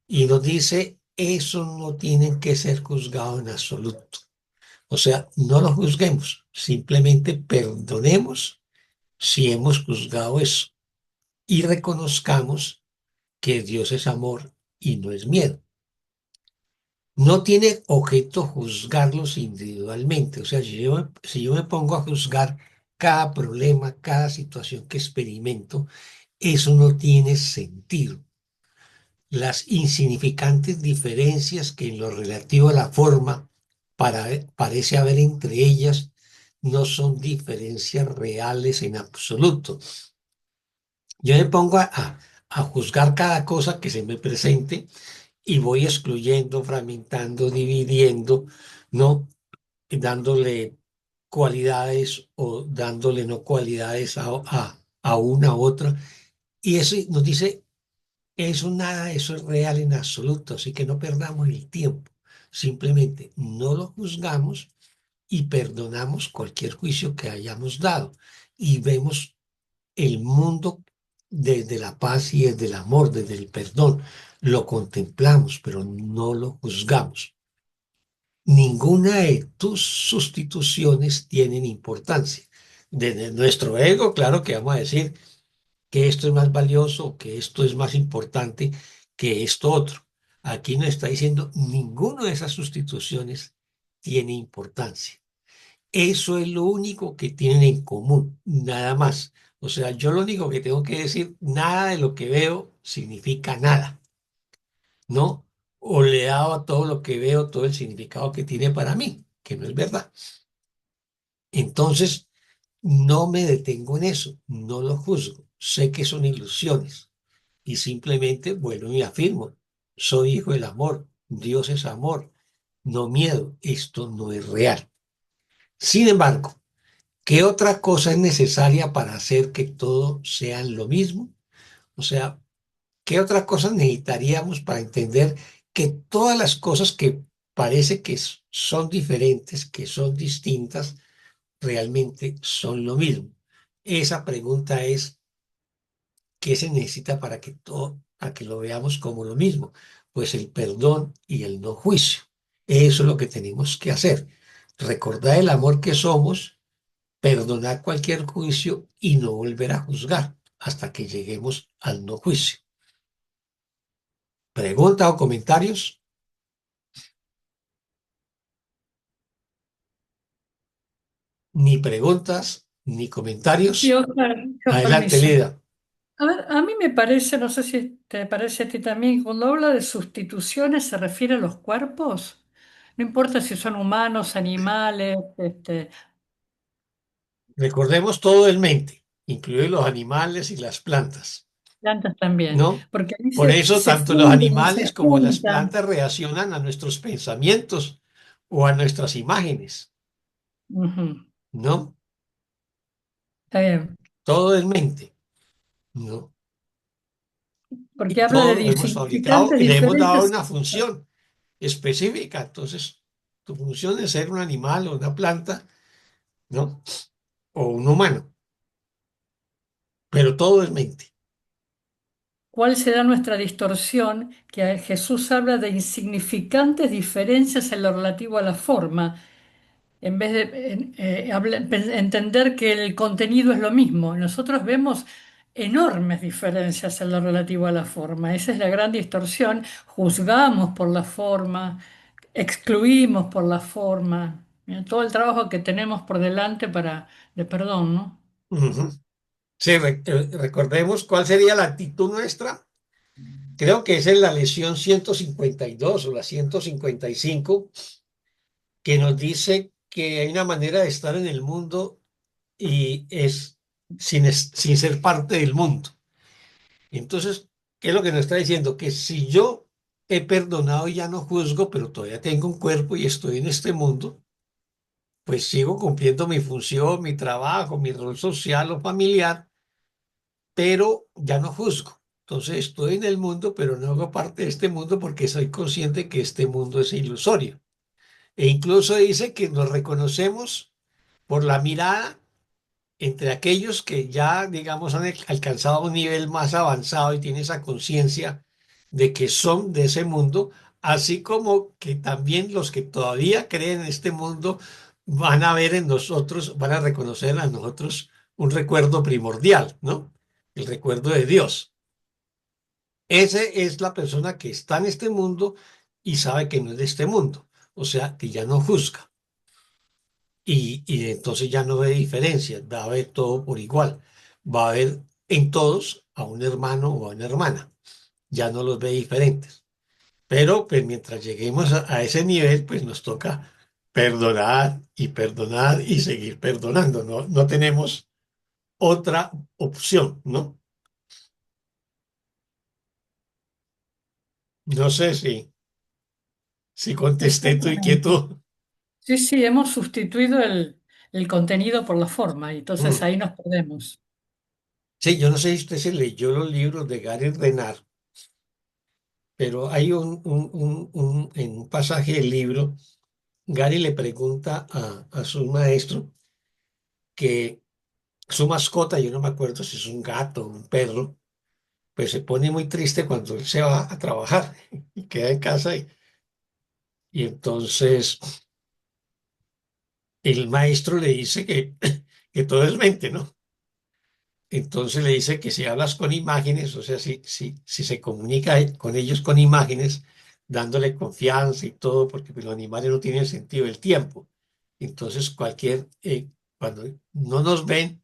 Y nos dice, eso no tiene que ser juzgado en absoluto. O sea, no lo juzguemos, simplemente perdonemos si hemos juzgado eso y reconozcamos que Dios es amor y no es miedo. No tiene objeto juzgarlos individualmente. O sea, si yo me pongo a juzgar cada problema, cada situación que experimento, eso no tiene sentido. Las insignificantes diferencias que en lo relativo a la forma parece haber entre ellas no son diferencias reales en absoluto. Yo me pongo a juzgar cada cosa que se me presente y voy excluyendo, fragmentando, dividiendo, ¿no? Dándole cualidades o dándole no cualidades a una u otra. Y eso nos dice, eso nada, eso es real en absoluto, así que no perdamos el tiempo. Simplemente no lo juzgamos y perdonamos cualquier juicio que hayamos dado y vemos el mundo desde la paz y desde el amor, desde el perdón. Lo contemplamos, pero no lo juzgamos. Ninguna de tus sustituciones tienen importancia. Desde nuestro ego, claro que vamos a decir que esto es más valioso, que esto es más importante que esto otro. Aquí nos está diciendo, ninguna de esas sustituciones tiene importancia. Eso es lo único que tienen en común, nada más. O sea, yo lo único que tengo que decir, nada de lo que veo significa nada, ¿no? O le he dado a todo lo que veo todo el significado que tiene para mí, que no es verdad. Entonces, no me detengo en eso, no lo juzgo, sé que son ilusiones y simplemente vuelvo y afirmo, soy hijo del amor, Dios es amor, no miedo, esto no es real. Sin embargo, ¿qué otra cosa es necesaria para hacer que todo sean lo mismo? O sea, ¿qué otra cosa necesitaríamos para entender que todas las cosas que parece que son diferentes, que son distintas, realmente son lo mismo? Esa pregunta es, ¿qué se necesita para que todo, para que lo veamos como lo mismo? Pues el perdón y el no juicio. Eso es lo que tenemos que hacer. Recordar el amor que somos, perdonar cualquier juicio y no volver a juzgar hasta que lleguemos al no juicio. ¿Pregunta o comentarios? Ni preguntas, ni Sí, comentarios. Oscar, con Adelante, permiso. Lida. A ver, a mí me parece, no sé si te parece a ti también, cuando habla de sustituciones se refiere a los cuerpos. No importa si son humanos, animales, Recordemos todo el mente, incluidos los animales y las plantas, plantas también. ¿no? Porque Por dice, eso se tanto los funden, animales se como las juntan. plantas reaccionan a nuestros pensamientos o a nuestras imágenes, Ujú, ¿no? está bien. Todo es mente, ¿no? Porque Y habla todo de lo hemos fabricado insignificantes y le hemos dado diferencias. una función específica. Entonces, tu función es ser un animal o una planta, ¿no? O un humano, pero todo es mente. ¿Cuál será nuestra distorsión? Que Jesús habla de insignificantes diferencias en lo relativo a la forma, en vez de entender que el contenido es lo mismo. Nosotros vemos enormes diferencias en lo relativo a la forma. Esa es la gran distorsión. Juzgamos por la forma, excluimos por la forma. Mira, todo el trabajo que tenemos por delante de perdón, ¿no? Ujú. Sí, recordemos cuál sería la actitud nuestra. Creo que es en la lección 152 o la 155 que nos dice que hay una manera de estar en el mundo y es sin ser parte del mundo. Entonces, ¿qué es lo que nos está diciendo? Que si yo he perdonado y ya no juzgo, pero todavía tengo un cuerpo y estoy en este mundo, pues sigo cumpliendo mi función, mi trabajo, mi rol social o familiar, pero ya no juzgo. Entonces estoy en el mundo, pero no hago parte de este mundo porque soy consciente que este mundo es ilusorio. E incluso dice que nos reconocemos por la mirada entre aquellos que ya, digamos, han alcanzado un nivel más avanzado y tienen esa conciencia de que son de ese mundo, así como que también los que todavía creen en este mundo van a ver en nosotros, van a reconocer a nosotros un recuerdo primordial, ¿no? El recuerdo de Dios. Ese es la persona que está en este mundo y sabe que no es de este mundo, o sea, que ya no juzga. Y entonces ya no ve diferencias, va a ver todo por igual. Va a ver en todos a un hermano o a una hermana, ya no los ve diferentes. Pero pues mientras lleguemos a ese nivel, pues nos toca perdonar y seguir perdonando. No, no tenemos otra opción, ¿no? No sé si contesté tu Exactamente. inquietud. Sí, sí, hemos sustituido el contenido por la forma, y entonces Mm. ahí nos perdemos. Sí, yo no sé si usted se leyó los libros de Gary Renard, pero hay en un pasaje del libro, Gary le pregunta a su maestro que su mascota, yo no me acuerdo si es un gato o un perro, pues se pone muy triste cuando él se va a trabajar y queda en casa y entonces el maestro le dice que todo es mente, ¿no? Entonces le dice que si hablas con imágenes, o sea, si se comunica con ellos con imágenes, dándole confianza y todo, porque pues, los animales no tienen sentido del tiempo. Entonces cuando no nos ven,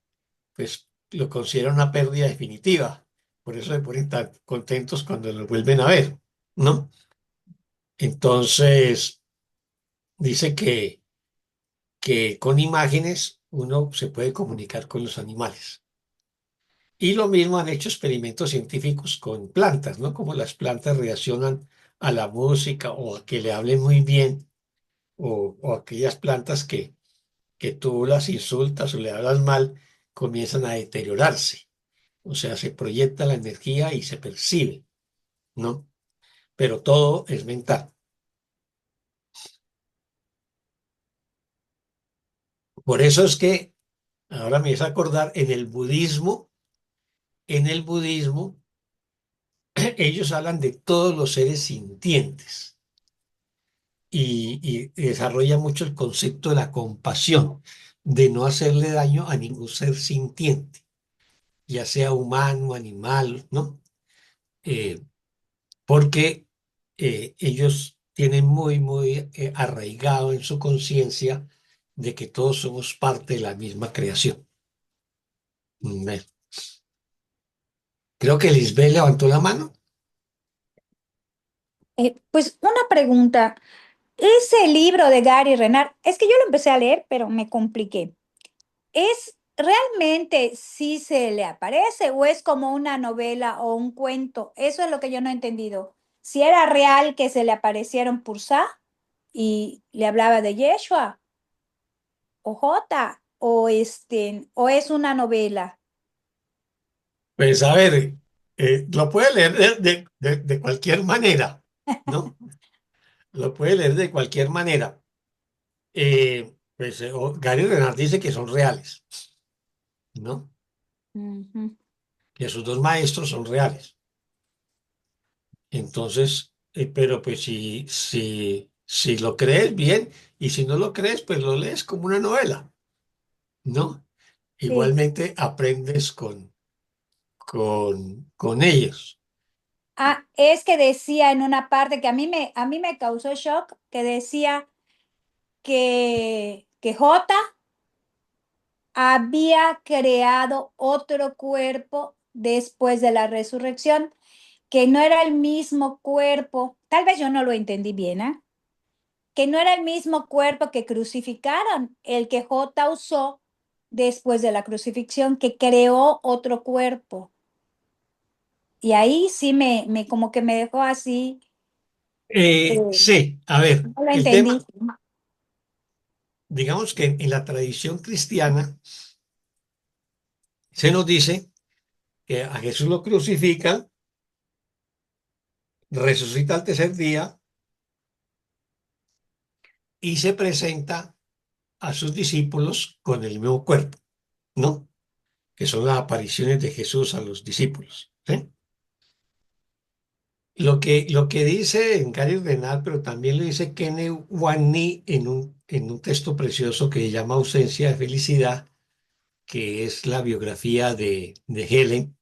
pues lo consideran una pérdida definitiva. Por eso se ponen tan contentos cuando nos vuelven a ver, ¿no? Entonces dice que con imágenes uno se puede comunicar con los animales. Y lo mismo han hecho experimentos científicos con plantas, ¿no? Como las plantas reaccionan a la música o a que le hablen muy bien, o aquellas plantas que tú las insultas o le hablas mal, comienzan a deteriorarse. O sea, se proyecta la energía y se percibe, ¿no? Pero todo es mental. Por eso es que, ahora me hice acordar, en el budismo, ellos hablan de todos los seres sintientes y desarrolla mucho el concepto de la compasión, de no hacerle daño a ningún ser sintiente, ya sea humano, animal, ¿no? Eh, porque ellos tienen muy arraigado en su conciencia de que todos somos parte de la misma creación. Mm. Creo que Lisbeth levantó la mano. Pues una pregunta. Ese libro de Gary Renard, es que yo lo empecé a leer, pero me compliqué. ¿Es realmente si se le aparece o es como una novela o un cuento? Eso es lo que yo no he entendido. Si era real que se le aparecieron Pursa y le hablaba de Yeshua o Jota o es una novela. Pues a ver, lo puede leer de cualquier manera, ¿no? Lo puede leer de cualquier manera. Gary Renard dice que son reales, ¿no? Ujú. Que sus dos maestros son reales. Entonces, pero pues si lo crees, bien, y si no lo crees, pues lo lees como una novela, ¿no? Sí. Igualmente aprendes con ellos. Ah, es que decía en una parte que a mí me causó shock, que decía que Jota había creado otro cuerpo después de la resurrección, que no era el mismo cuerpo, tal vez yo no lo entendí bien, ¿eh? Que no era el mismo cuerpo que crucificaron, el que J usó después de la crucifixión, que creó otro cuerpo. Y ahí sí me como que me dejó así, Sí, a ver, no lo el entendí. tema, digamos que en la tradición cristiana se nos dice que a Jesús lo crucifican, resucita al tercer día y se presenta a sus discípulos con el mismo cuerpo, ¿no? Que son las apariciones de Jesús a los discípulos, ¿sí? Lo que dice en Gary Renard, pero también lo dice Kenneth Wani en un texto precioso que se llama Ausencia de Felicidad, que es la biografía de Helen.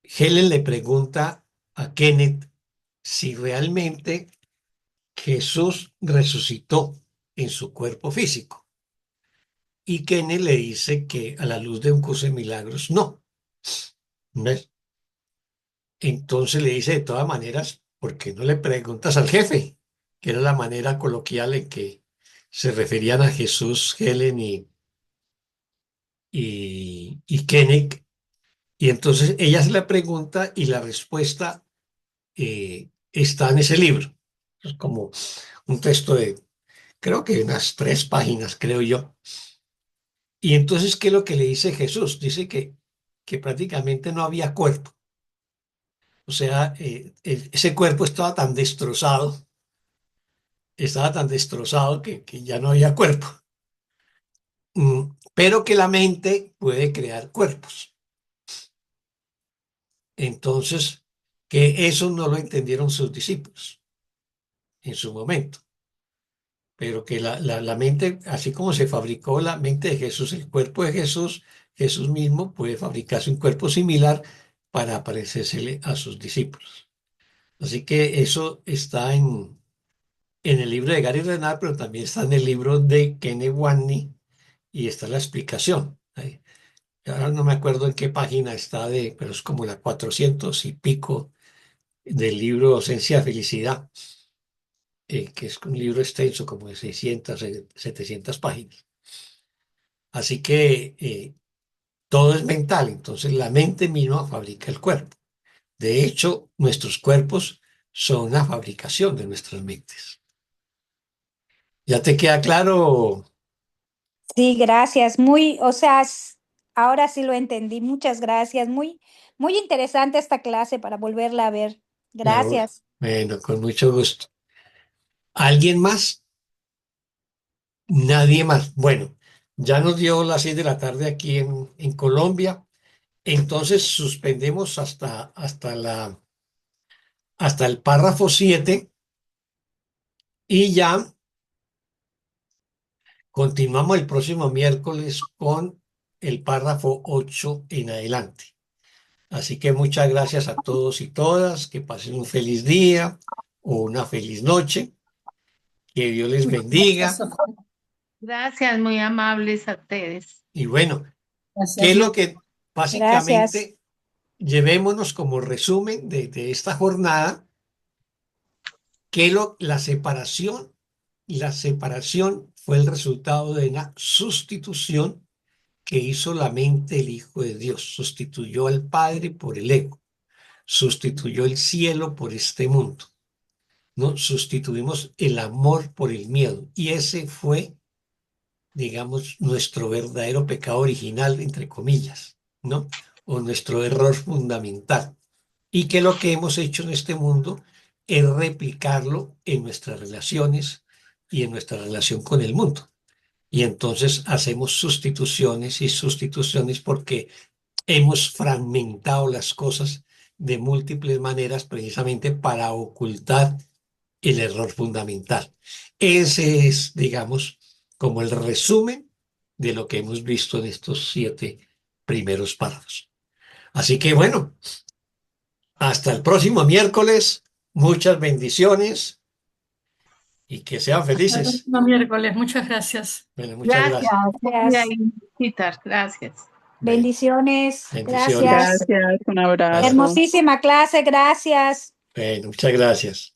Helen le pregunta a Kenneth si realmente Jesús resucitó en su cuerpo físico. Y Kenneth le dice que a la luz de un curso de milagros, no. ¿Ves? Entonces le dice de todas maneras, ¿por qué no le preguntas al jefe? Que era la manera coloquial en que se referían a Jesús, Helen y Kenneth. Y entonces ella hace la pregunta y la respuesta está en ese libro. Es como un texto de, creo que unas 3 páginas, creo yo. Y entonces, ¿qué es lo que le dice Jesús? Dice que prácticamente no había cuerpo. O sea, ese cuerpo estaba tan destrozado que ya no había cuerpo. Pero que la mente puede crear cuerpos. Entonces, que eso no lo entendieron sus discípulos en su momento. Pero que la mente, así como se fabricó la mente de Jesús, el cuerpo de Jesús, Jesús mismo puede fabricarse un cuerpo similar para parecérsele a sus discípulos. Así que eso está en el libro de Gary Renard, pero también está en el libro de Kenneth Watney y está la explicación. Ahí. Ahora no me acuerdo en qué página está, pero es como la 400 y pico del libro Esencia de Felicidad, que es un libro extenso, como de 600, 700 páginas. Así que todo es mental, entonces la mente misma fabrica el cuerpo. De hecho, nuestros cuerpos son una fabricación de nuestras mentes. ¿Ya te queda claro? Sí, gracias. Muy, o sea, ahora sí lo entendí. Muchas gracias. Muy, muy interesante esta clase para volverla a ver. Gracias. Bueno, con mucho gusto. ¿Alguien más? Nadie más. Bueno, ya nos dio las 6 de la tarde aquí en Colombia, entonces suspendemos hasta el párrafo 7 y ya continuamos el próximo miércoles con el párrafo 8 en adelante. Así que muchas gracias a todos y todas, que pasen un feliz día o una feliz noche, que Dios les Muchas bendiga. gracias, Sofía. Gracias, muy amables a ustedes. Y bueno, ¿qué Gracias. es lo que Gracias. básicamente llevémonos como resumen de esta jornada? Que la separación fue el resultado de una sustitución que hizo la mente del Hijo de Dios. Sustituyó al Padre por el ego, sustituyó el cielo por este mundo, ¿no? Sustituimos el amor por el miedo. Y ese fue, digamos, nuestro verdadero pecado original, entre comillas, ¿no? O nuestro error fundamental. Y que lo que hemos hecho en este mundo es replicarlo en nuestras relaciones y en nuestra relación con el mundo. Y entonces hacemos sustituciones y sustituciones porque hemos fragmentado las cosas de múltiples maneras precisamente para ocultar el error fundamental. Ese es, digamos, como el resumen de lo que hemos visto en estos 7 primeros párrafos. Así que bueno, hasta el próximo miércoles. Muchas bendiciones y que sean Hasta el felices. próximo miércoles. Muchas gracias. Bueno, muchas Gracias, gracias. Sofía y Citar, gracias. Bendiciones. Bendiciones. Gracias. Gracias, un abrazo. Hermosísima clase. Gracias. Bueno, muchas gracias.